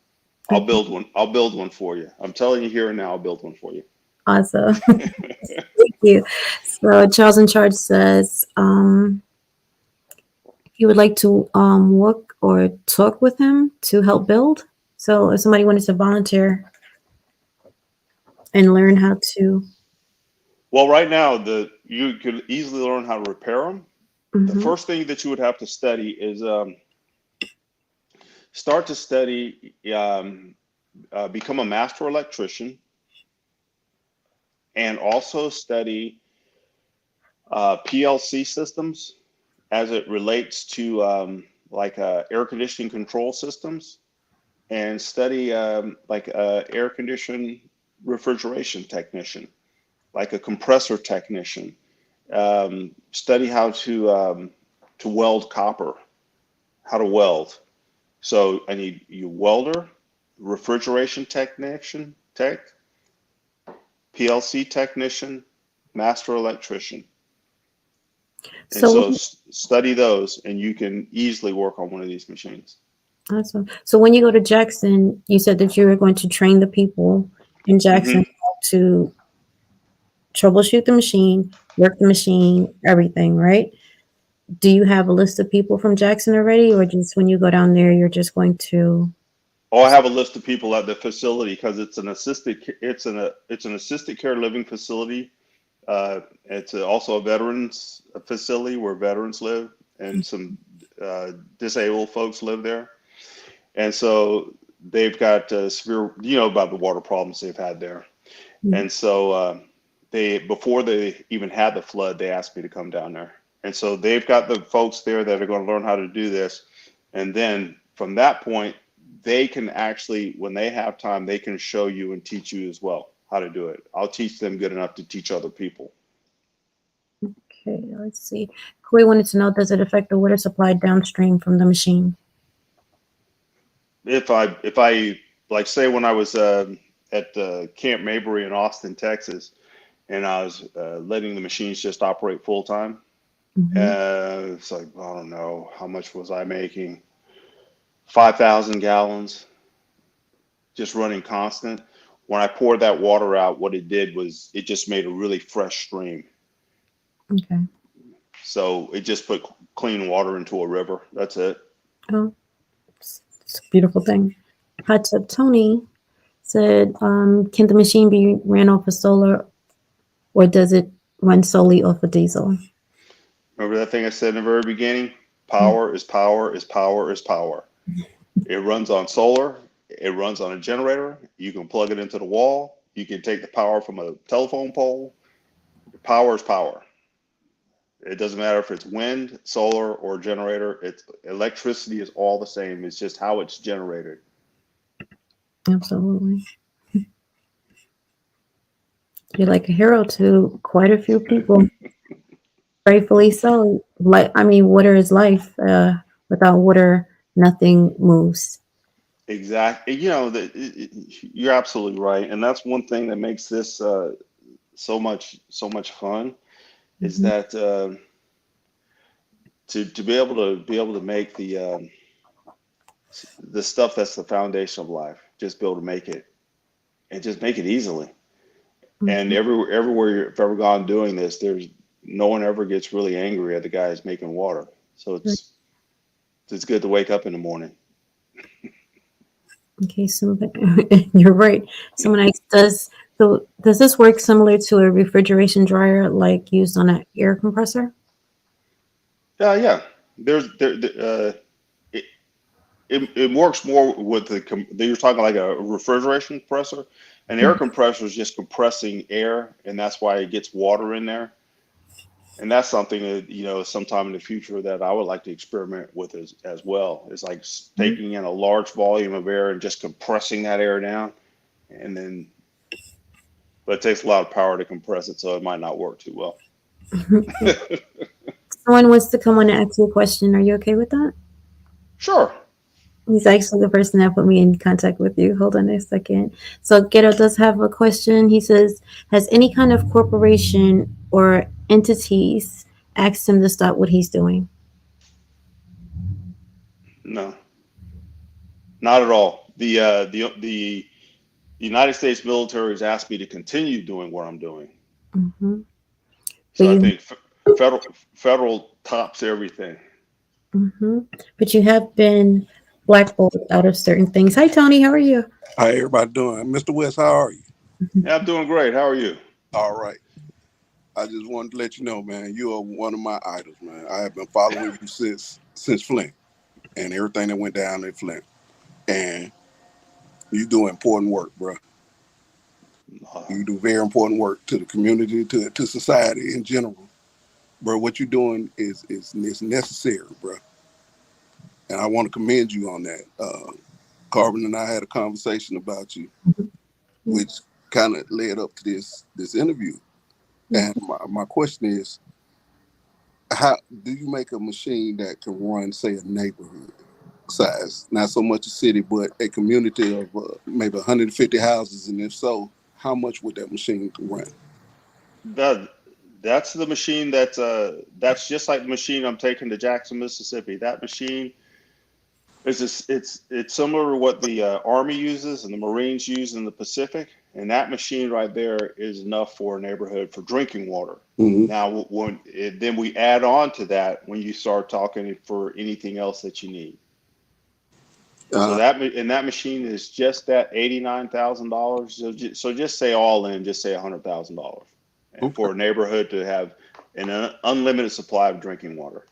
I'll Okay. build one. I'll build one for you. I'm telling you here and now, I'll build one for you. Awesome. Thank you. So Charles in Charge says, he would like to walk or talk with him to help build? So if somebody wanted to volunteer and learn how to. Well, right now, you could easily learn how to repair them. The Mhm. first thing that you would have to study is start to study, become a master electrician, and also study PLC systems as it relates to air conditioning control systems, and study air conditioning refrigeration technician, like a compressor technician. Study how to weld copper, how to weld. So I need you welder, refrigeration technician, PLC technician, master electrician. And So so study those, and you can easily work on one of these machines. awesome. So when you go to Jackson, you said that you were going to train the people in Jackson how to troubleshoot the machine, work the machine, everything, right? Do you have a list of people from Jackson already, or just when you go down there, you're just going to? Oh, I have a list of people at the facility because it's an assisted care living facility. It's also a veterans facility where veterans live, and some disabled folks live there. And so they've got severe, about the water problems they've had there. Mhm. And so before they even had the flood, they asked me to come down there. And so they've got the folks there that are going to learn how to do this. And then from that point, they can actually, when they have time, they can show you and teach you as well how to do it. I'll teach them good enough to teach other people. Okay, let's see. Corey wanted to know, does it affect the water supply downstream from the machine? If I like, say when I was at Camp Mabry in Austin, Texas, and I was letting the machines just operate full time, Mhm. it's like, I don't know, how much was I making? 5,000 gallons, just running constant. When I poured that water out, what it did was it just made a really fresh stream. Okay. So it just put clean water into a river. That's it. Oh, it's a beautiful thing. Hot Tub Tony said, can the machine be ran off of solar, or does it run solely off of diesel? Remember that thing I said in the very beginning? Power is power is power is power. It runs on solar. It runs on a generator. You can plug it into the wall. You can take the power from a telephone pole. Power is power. It doesn't matter if it's wind, solar, or generator. Electricity is all the same. It's just how it's generated. Absolutely. You're like a hero to quite a few people. Rightfully so. Water is life. Without water, nothing moves. Exactly. You're absolutely right, and that's one thing that makes this so much fun, is Mhm. that to be able to make the stuff that's the foundation of life, just be able to make it, and just make it easily. And Mhm. everywhere you've ever gone doing this, there's no one ever gets really angry at the guys making water. So it's good to wake up in the morning. Okay, so you're right. Someone asked, does this work similar to a refrigeration dryer, like used on an air compressor? Yeah. It works more with you're talking like a refrigeration compressor. An air compressor is just compressing air, and that's why it gets water in there. And that's something that, sometime in the future that I would like to experiment with as well. It's like taking in a large volume of air and just compressing that air down, but it takes a lot of power to compress it, so it might not work too well. Someone wants to come on and ask you a question. Are you okay with that? Sure. He's actually the person that put me in contact with you. Hold on a second. So Ghetto does have a question. He says, has any kind of corporation or entities asked him to stop what he's doing? No, not at all. The United States military has asked me to continue doing what I'm doing. Mm-hmm. So I think federal tops everything. But you have been blackballed out of certain things. Hi, Tony. How are you? How everybody doing? Mr. West, how are you? Yeah, I'm doing great. How are you? All right. I just wanted to let you know, man, you are one of my idols, man. I have been following you since Flint and everything that went down in Flint. And you do important work, bro. You do very important work to the community, to society in general. Bro, what you're doing is necessary, bro. And I want to commend you on that. Carbon and I had a conversation about you, which kind of led up to this interview. And my question is, how do you make a machine that can run, say, a neighborhood size, not so much a city, but a community of maybe 150 houses? And if so, how much would that machine run? That's the machine that's just like the machine I'm taking to Jackson, Mississippi. That machine it's similar to what the Army uses and the Marines use in the Pacific, and that machine right there is enough for a neighborhood for drinking water. Mm-hmm. Now, then we add on to that when you start talking for anything else that you need. So that machine is just that $89,000. So just say all in, just say $100,000, and for a neighborhood to have an unlimited supply of drinking water.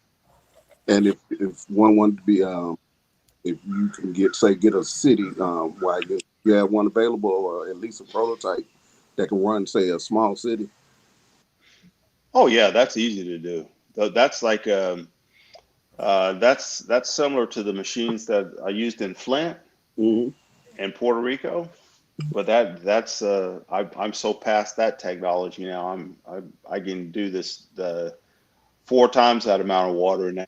And if one wanted to be if you can get a city wagon, you have one available, or at least a prototype that can run, say, a small city. Oh yeah, that's easy to do. That's like that's similar to the machines that I used in Flint and Puerto Rico. But that's I'm so past that technology now. I can do this 4 times that amount of water now.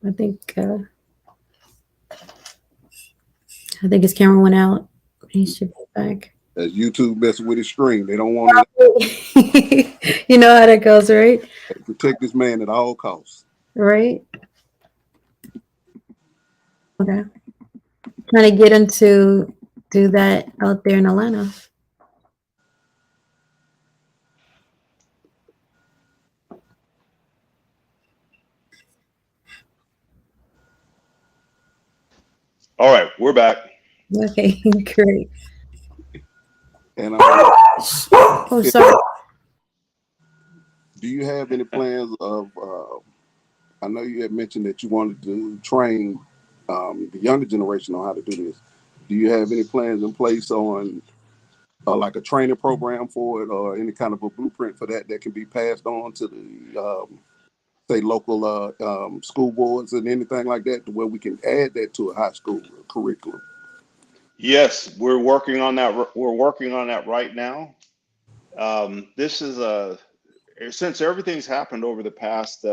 I think his camera went out. He should be back. As YouTube messing with his stream, they don't want to. You know how that goes, right? Protect this man at all costs. Right. Okay. Trying to get him to do that out there in Atlanta. All right, we're back. Okay, great. And oh, sorry. Do you have any plans of? I know you had mentioned that you wanted to train the younger generation on how to do this. Do you have any plans in place on like a training program for it, or any kind of a blueprint for that can be passed on to the say local school boards and anything like that, to where we can add that to a high school curriculum? Yes, we're working on that. We're working on that right now. This is since everything's happened over the past,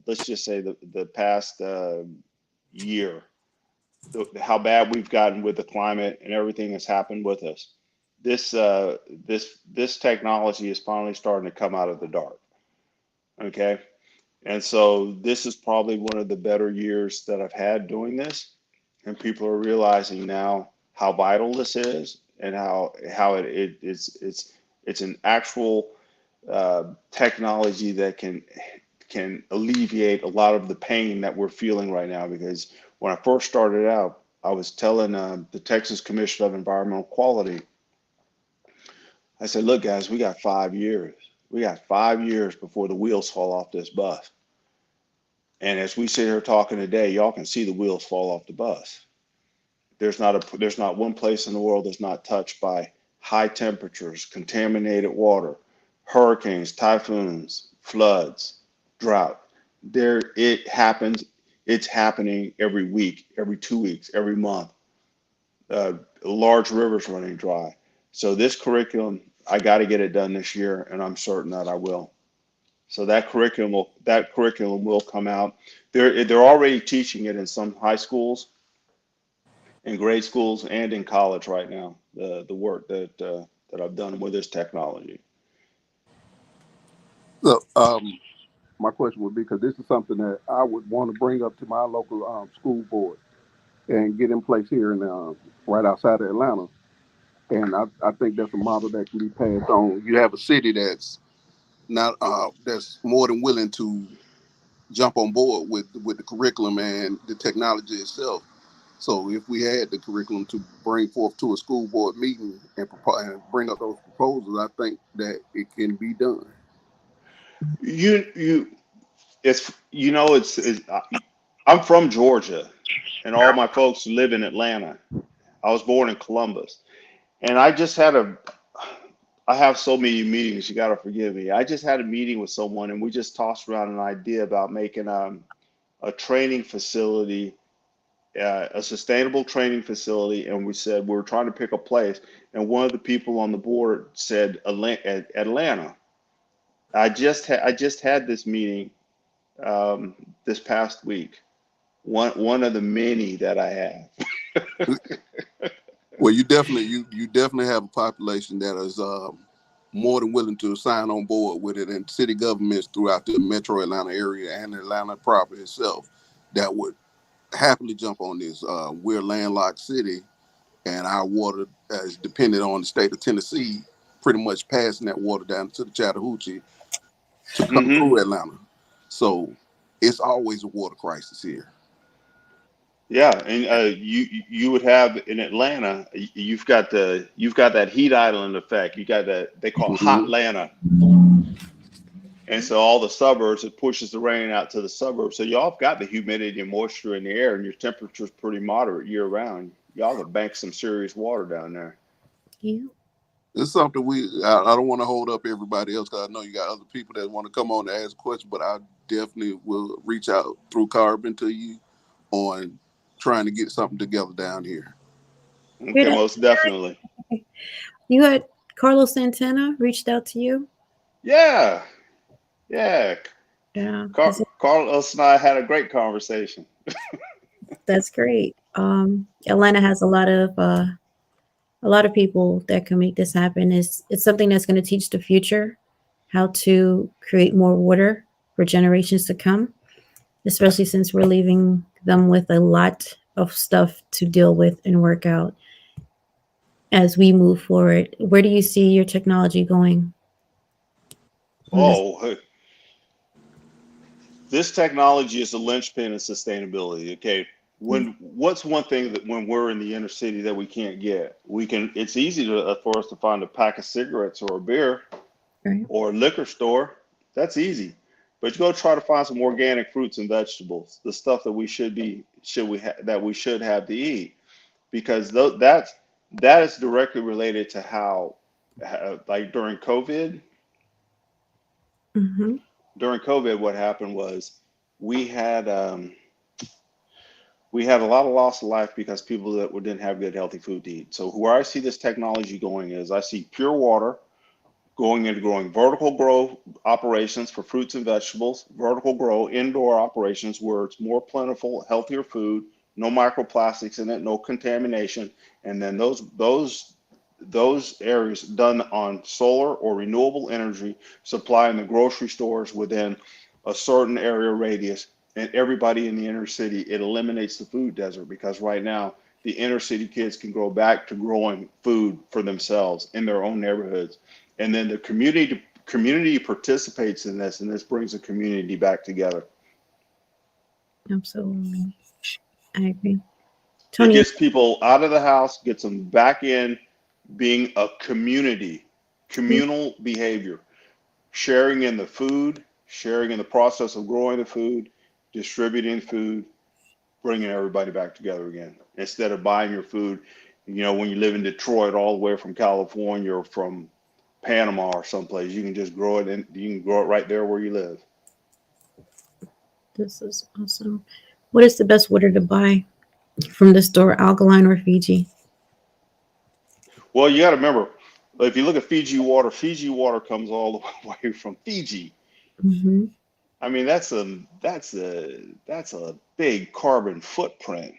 let's just say the past year, how bad we've gotten with the climate and everything that's happened with us. This technology is finally starting to come out of the dark. Okay. And so this is probably one of the better years that I've had doing this. And people are realizing now how vital this is, and how it's an actual technology that can alleviate a lot of the pain that we're feeling right now. Because when I first started out, I was telling the Texas Commission of Environmental Quality, I said, look, guys, we got 5 years. We got 5 years before the wheels fall off this bus. And as we sit here talking today, y'all can see the wheels fall off the bus. There's not one place in the world that's not touched by high temperatures, contaminated water, hurricanes, typhoons, floods, drought. It happens. It's happening every week, every 2 weeks, every month. Large rivers running dry. So this curriculum, I got to get it done this year, and I'm certain that I will. So that curriculum will come out. They're already teaching it in some high schools, in grade schools, and in college right now. The work that I've done with this technology. So my question would be, because this is something that I would want to bring up to my local school board and get in place here in right outside of Atlanta. And I think that's a model that can be passed on. You have a city that's not that's more than willing to jump on board with the curriculum and the technology itself. So if we had the curriculum to bring forth to a school board meeting and bring up those proposals, I think that it can be done. I'm from Georgia, and all my folks live in Atlanta. I was born in Columbus, and I have so many meetings. You got to forgive me. I just had a meeting with someone, and we just tossed around an idea about making a training facility, a sustainable training facility, and we said we were trying to pick a place. And one of the people on the board said Atlanta. I just had this meeting this past week. One of the many that I have. Well, you definitely have a population that is more than willing to sign on board with it, and city governments throughout the metro Atlanta area and Atlanta proper itself that would happily jump on this. We're a landlocked city, and our water is dependent on the state of Tennessee pretty much passing that water down to the Chattahoochee to come through Atlanta. So it's always a water crisis here. Yeah, and you would have in Atlanta, you've got that heat island effect. You got that they call hot Atlanta, and so all the suburbs, it pushes the rain out to the suburbs. So y'all have got the humidity and moisture in the air, and your temperature's pretty moderate year round. Y'all can bank some serious water down there. Yeah. It's something I don't want to hold up everybody else, because I know you got other people that want to come on to ask questions, but I definitely will reach out through Carbon to you on trying to get something together down here. Okay, most definitely. You had Carlos Santana reached out to you? Yeah. Carlos and I had a great conversation. That's great. Atlanta has a lot of people that can make this happen. It's something that's going to teach the future how to create more water for generations to come, especially since we're leaving them with a lot of stuff to deal with and work out as we move forward. Where do you see your technology going? This technology is a linchpin in sustainability. Okay. What's one thing that when we're in the inner city that we can't get? It's easy for us to find a pack of cigarettes or a beer, right, or a liquor store. That's easy. But you go try to find some organic fruits and vegetables, the stuff that we should have to eat, because that is directly related to how like during COVID. Mm-hmm. During COVID, what happened was we had a lot of loss of life because people that didn't have good, healthy food to eat. So where I see this technology going is I see pure water going into growing vertical grow operations for fruits and vegetables, vertical grow indoor operations where it's more plentiful, healthier food, no microplastics in it, no contamination, and then those areas done on solar or renewable energy, supplying the grocery stores within a certain area radius, and everybody in the inner city. It eliminates the food desert, because right now the inner city kids can go back to growing food for themselves in their own neighborhoods, and then the community participates in this, and this brings the community back together. Absolutely, I agree. Tony, it gets people out of the house, gets them back in being a communal behavior, sharing in the food, sharing in the process of growing the food, distributing food, bringing everybody back together again, instead of buying your food, when you live in Detroit all the way from California or from Panama or someplace. You can just grow it, and you can grow it right there where you live. This is awesome. What is the best water to buy from the store, alkaline or Fiji? Well, you got to remember, if you look at Fiji water comes all the way from Fiji. Mm-hmm. I mean, that's a big carbon footprint,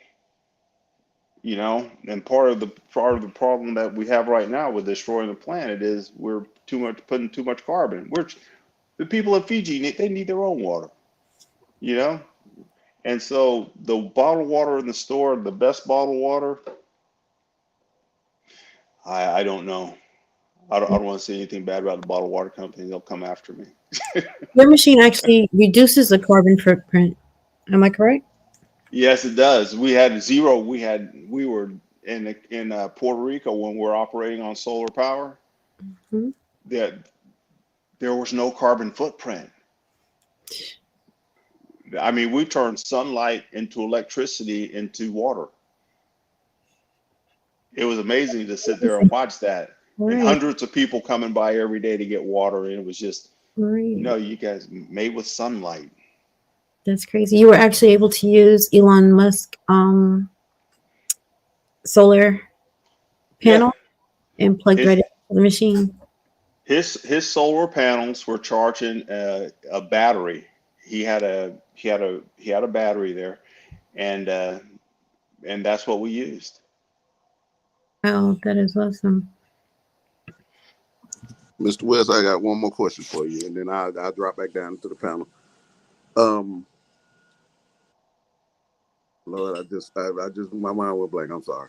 and part of the problem that we have right now with destroying the planet is we're putting too much carbon. The people of Fiji, they need their own water, and so the bottled water in the store, the best bottled water, I don't know. I don't want to say anything bad about the bottled water company. They'll come after me. Your machine actually reduces the carbon footprint. Am I correct? Yes, it does. We had zero. We were in Puerto Rico when we're operating on solar power. Mhm. That there was no carbon footprint. I mean, we turned sunlight into electricity into water. It was amazing to sit there and watch that, and Right, hundreds of people coming by every day to get water, and it was just, right. you guys made with sunlight. That's crazy. You were actually able to use Elon Musk solar Yeah, panel and plugged right his into the machine. his solar panels were charging a battery. He had a battery there, and that's what we used. Wow, that is awesome. Mr. West, I got one more question for you, and then I'll drop back down to the panel. Lord, I just my mind went blank. I'm sorry.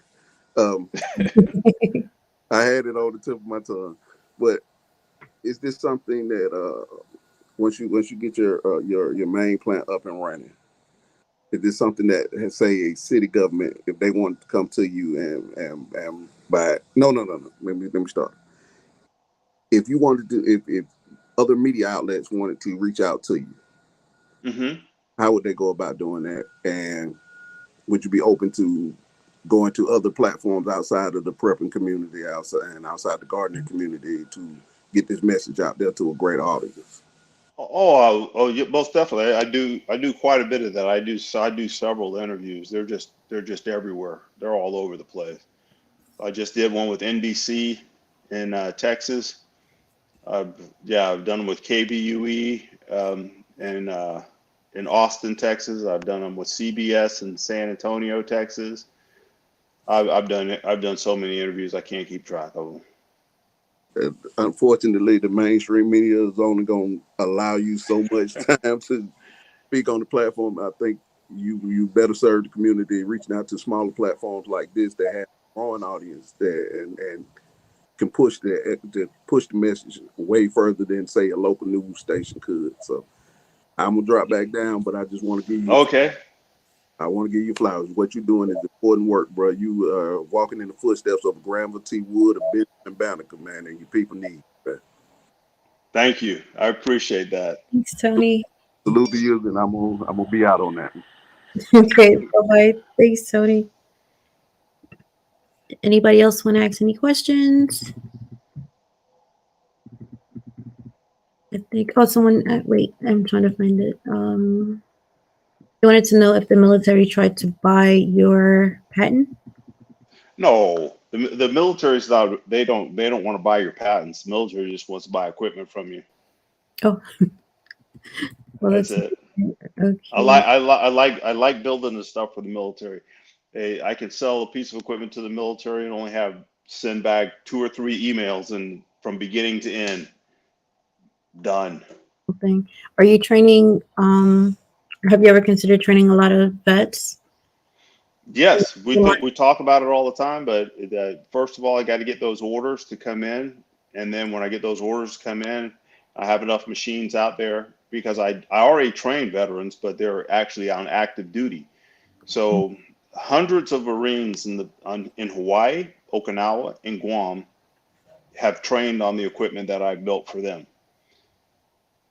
I had it on the tip of my tongue, but is this something that once you get your main plant up and running, is this something that has, say, a city government, if they want to come to you and buy? No. Let me start. If you wanted to, if other media outlets wanted to reach out to you, Hmm. how would they go about doing that? And would you be open to going to other platforms outside of the prepping community, outside the gardening community, to get this message out there to a great audience? Oh, yeah, most definitely. I do quite a bit of that. I do several interviews. They're just everywhere. They're all over the place. I just did one with NBC in Texas. I've done them with KBUE in Austin, Texas. I've done them with CBS in San Antonio, Texas. I've done so many interviews I can't keep track of them. Unfortunately, the mainstream media is only going to allow you so much time to speak on the platform. I think you better serve the community, reaching out to smaller platforms like this that have a growing audience there and can push the message way further than, say, a local news station could. So I'm gonna drop back down, but I just want to give you Okay. I want to give you flowers. What you're doing is important work, bro. You are walking in the footsteps of Granville T. Wood, of Benjamin Banneker, man, and your people need you, man. Thank you. I appreciate that. Thanks, Tony. Salute to you, and I'm gonna be out on that. Okay, bye-bye. Thanks, Tony. Anybody else want to ask any questions? I think, someone, wait, I'm trying to find it. You wanted to know if the military tried to buy your patent? No, the military's not. They don't want to buy your patents. The military just wants to buy equipment from you. Oh, well, That's that's it. okay. I like building the stuff for the military. I can sell a piece of equipment to the military and only send back 2 or 3 emails, and from beginning to end, done. Thing. Are you training? Have you ever considered training a lot of vets? Yes, we talk about it all the time, but first of all, I got to get those orders to come in, and then when I get those orders to come in, I have enough machines out there because I already trained veterans, but they're actually on active duty. So hundreds of Marines in Hawaii, Okinawa, and Guam have trained on the equipment that I built for them.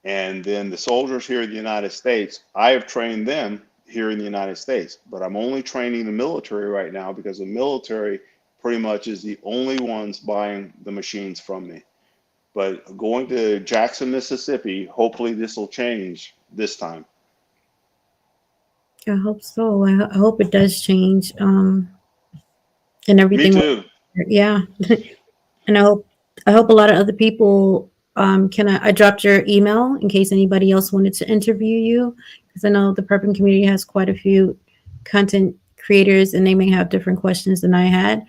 And then the soldiers here in the United States, I have trained them here in the United States, but I'm only training the military right now because the military pretty much is the only ones buying the machines from me. But going to Jackson, Mississippi, hopefully this will change this time. I hope so. I hope it does change. And everything. Me too. Yeah. And I hope a lot of other people I dropped your email in case anybody else wanted to interview you, because I know the prepping community has quite a few content creators and they may have different questions than I had.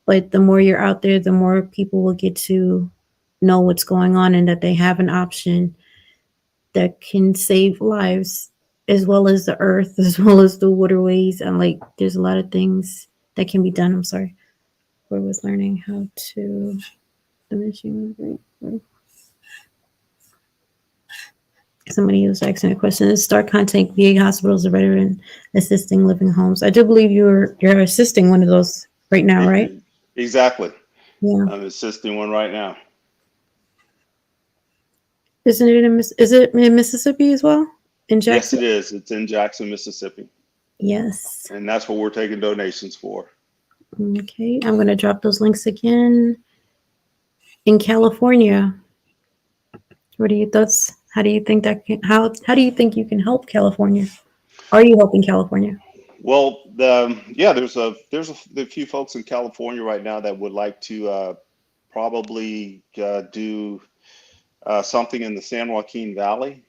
But the more you're out there, the more people will get to know what's going on and that they have an option that can save lives as well as the earth, as well as the waterways. And like, there's a lot of things that can be done. I'm sorry. I was learning how to The machine. Somebody was asking a question. Is Start Contact VA hospitals a veteran assisting living homes? I do believe you're assisting one of those right now, right? Exactly. Yeah. I'm assisting one right now. Isn't it is it in Mississippi as well? In Yes, Jackson? it is. It's in Jackson, Mississippi. Yes. And that's what we're taking donations for. Okay. I'm going to drop those links again. In California, what are your thoughts? How do you think that how do you think you can help California? Are you helping California? Well, there's a few folks in California right now that would like to probably do something in the San Joaquin Valley,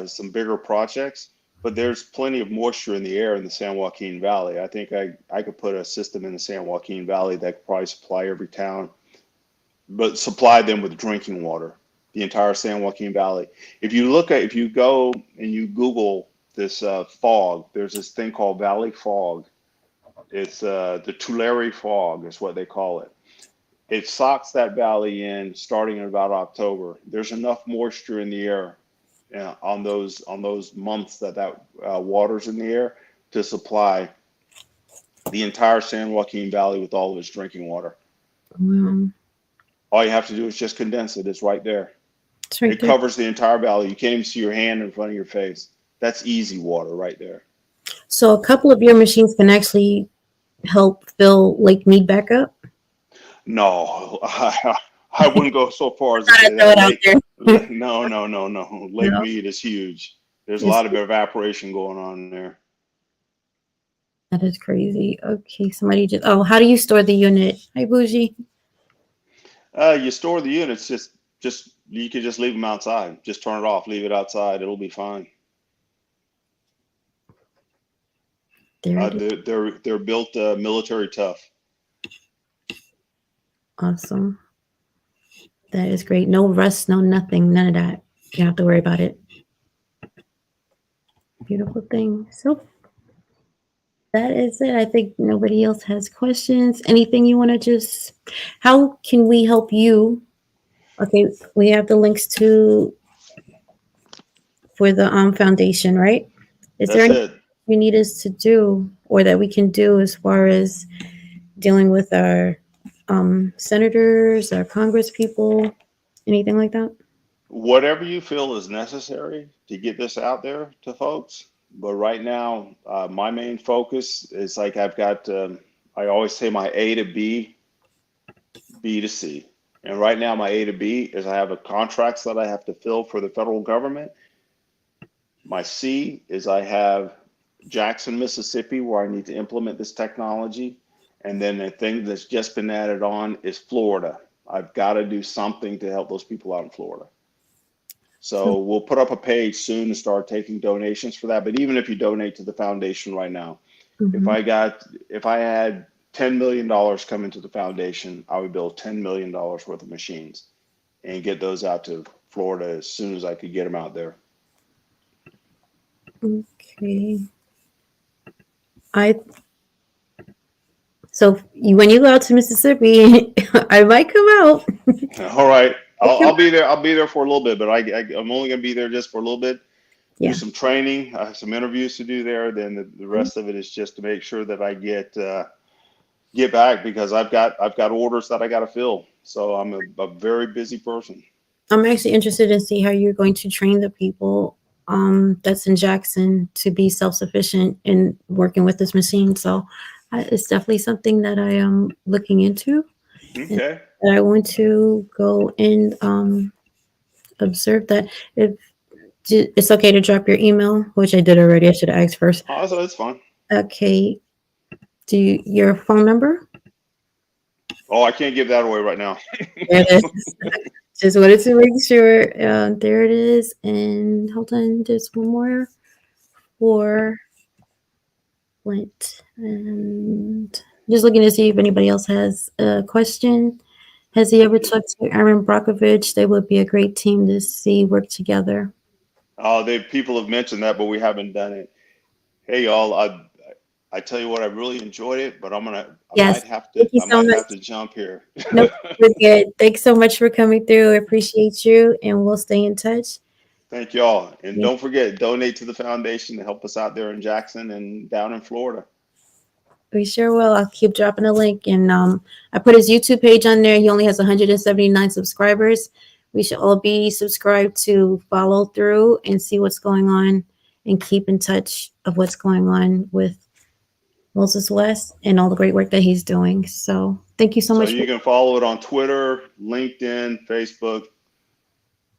some bigger projects. But there's plenty of moisture in the air in the San Joaquin Valley. I think I could put a system in the San Joaquin Valley that could probably supply every town, but supply them with drinking water, the entire San Joaquin Valley. If you go and you Google this fog, there's this thing called Valley Fog. It's the Tulare Fog is what they call it. It socks that valley in starting in about October. There's enough moisture in the air on those months that water's in the air to supply the entire San Joaquin Valley with all of its drinking water. Wow. All you have to do is just condense it. It's right there. It's right It there. covers the entire valley. You can't even see your hand in front of your face. That's easy water right there. So a couple of your machines can actually help fill Lake Mead back up. No, I wouldn't go so far as to Gotta say throw it that. out there. No. Lake No. Mead is huge. There's a Yes. lot of evaporation going on there. That is crazy. Okay, somebody just. Oh, how do you store the unit? Hi, Bougie. You store the units. Just you can just leave them outside. Just turn it off. Leave it outside. It'll be fine. There it is. They're built military tough. Awesome. That is great. No rust, no nothing, none of that. You don't have to worry about it. Beautiful thing. So that is it. I think nobody else has questions. Anything you want to just, how can we help you? Okay, we have the links for the foundation, right? Is there That's anything it. you need us to do or that we can do as far as dealing with our senators, our Congress people, anything like that? Whatever you feel is necessary to get this out there to folks. But right now, my main focus is like I've got, I always say my A to B, B to C. And right now, my A to B is I have a contracts that I have to fill for the federal government. My C is I have Jackson, Mississippi, where I need to implement this technology. And then the thing that's just been added on is Florida. I've got to do something to help those people out in Florida. So we'll put up a page soon to start taking donations for that. But even if you donate to the foundation right now, if I had $10 million come into the foundation, I would build $10 million worth of machines and get those out to Florida as soon as I could get them out there. Okay. So when you go out to Mississippi, I might come out. All right. I'll be there. I'll be there for a little bit, but I'm only going to be there just for a little bit. Yeah. Do some training. I have some interviews to do there. Then the rest of it is just to make sure that I get back because I've got orders that I got to fill. So I'm a very busy person. I'm actually interested in see how you're going to train the people that's in Jackson to be self-sufficient in working with this machine. So it's definitely something that I am looking into. Okay. And I want to go and observe that. If it's okay to drop your email, which I did already. I should have asked first. Oh, so it's fine. Okay. Your phone number? Oh, I can't give that away right now. There it is. Just wanted to make sure. There it is. And hold on, there's one more for Flint. And just looking to see if anybody else has a question. Has he ever talked to Aaron Brockovich? They would be a great team to see work together. People have mentioned that, but we haven't done it. Hey, y'all, I tell you what, I really enjoyed it, but I Yes. might have to, Thank you I so might much. have to jump here. Nope, we're good. Thanks so much for coming through. I appreciate you, and we'll stay in touch. Thank y'all. And Yeah. don't forget, donate to the foundation to help us out there in Jackson and down in Florida. We sure will. I'll keep dropping a link. And I put his YouTube page on there. He only has 179 subscribers. We should all be subscribed to follow through and see what's going on and keep in touch of what's going on with Moses West and all the great work that he's doing. So thank you so much. You can follow it on Twitter, LinkedIn, Facebook.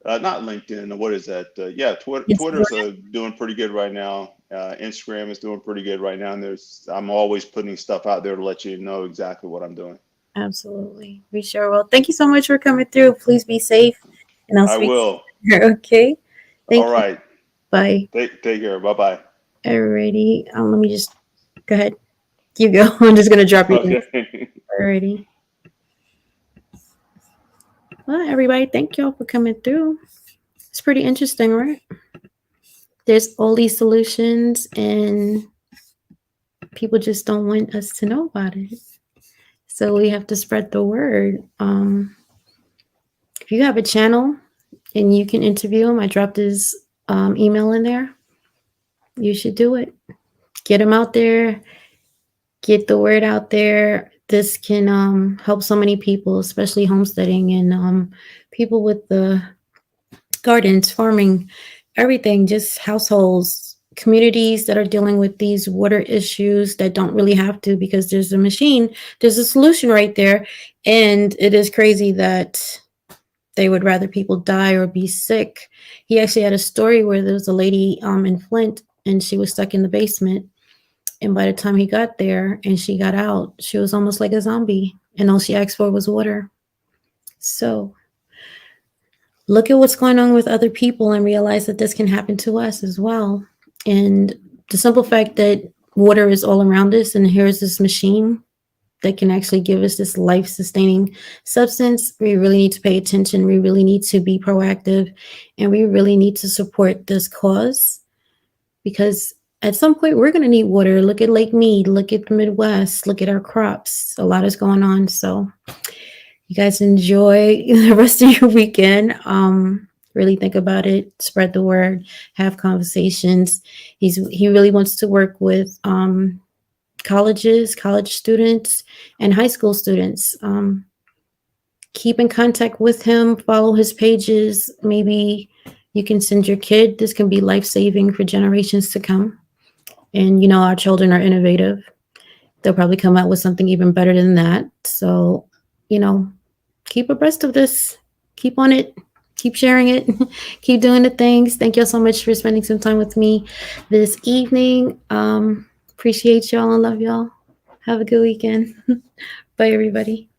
Not LinkedIn. What is that? Twitter's doing pretty good right now. Instagram is doing pretty good right now. And I'm always putting stuff out there to let you know exactly what I'm doing. Absolutely. We sure will. Thank you so much for coming through. Please be safe. And I'll speak. I will. Okay. All right. Bye. Take care. Bye-bye. Alrighty. Let me just go ahead. You go. I'm just going to drop you. Okay. Alrighty. Well, everybody, thank y'all for coming through. It's pretty interesting, right? There's all these solutions and people just don't want us to know about it. So we have to spread the word. If you have a channel and you can interview him, I dropped his email in there. You should do it. Get him out there. Get the word out there. This can help so many people, especially homesteading and people with the gardens, farming, everything, just households, communities that are dealing with these water issues that don't really have to, because there's a machine, there's a solution right there. And it is crazy that they would rather people die or be sick. He actually had a story where there was a lady in Flint and she was stuck in the basement. And by the time he got there and she got out, she was almost like a zombie. And all she asked for was water. So look at what's going on with other people and realize that this can happen to us as well. And the simple fact that water is all around us and here's this machine that can actually give us this life-sustaining substance, we really need to pay attention. We really need to be proactive. And we really need to support this cause, because at some point, we're going to need water. Look at Lake Mead. Look at the Midwest. Look at our crops. A lot is going on. So you guys enjoy the rest of your weekend. Really think about it. Spread the word. Have conversations. He really wants to work with colleges, college students, and high school students. Keep in contact with him. Follow his pages. Maybe you can send your kid. This can be life-saving for generations to come. And, you know, our children are innovative. They'll probably come out with something even better than that. So, you know, keep abreast of this. Keep on it. Keep sharing it. Keep doing the things. Thank y'all so much for spending some time with me this evening. Appreciate y'all and love y'all. Have a good weekend. Bye, everybody.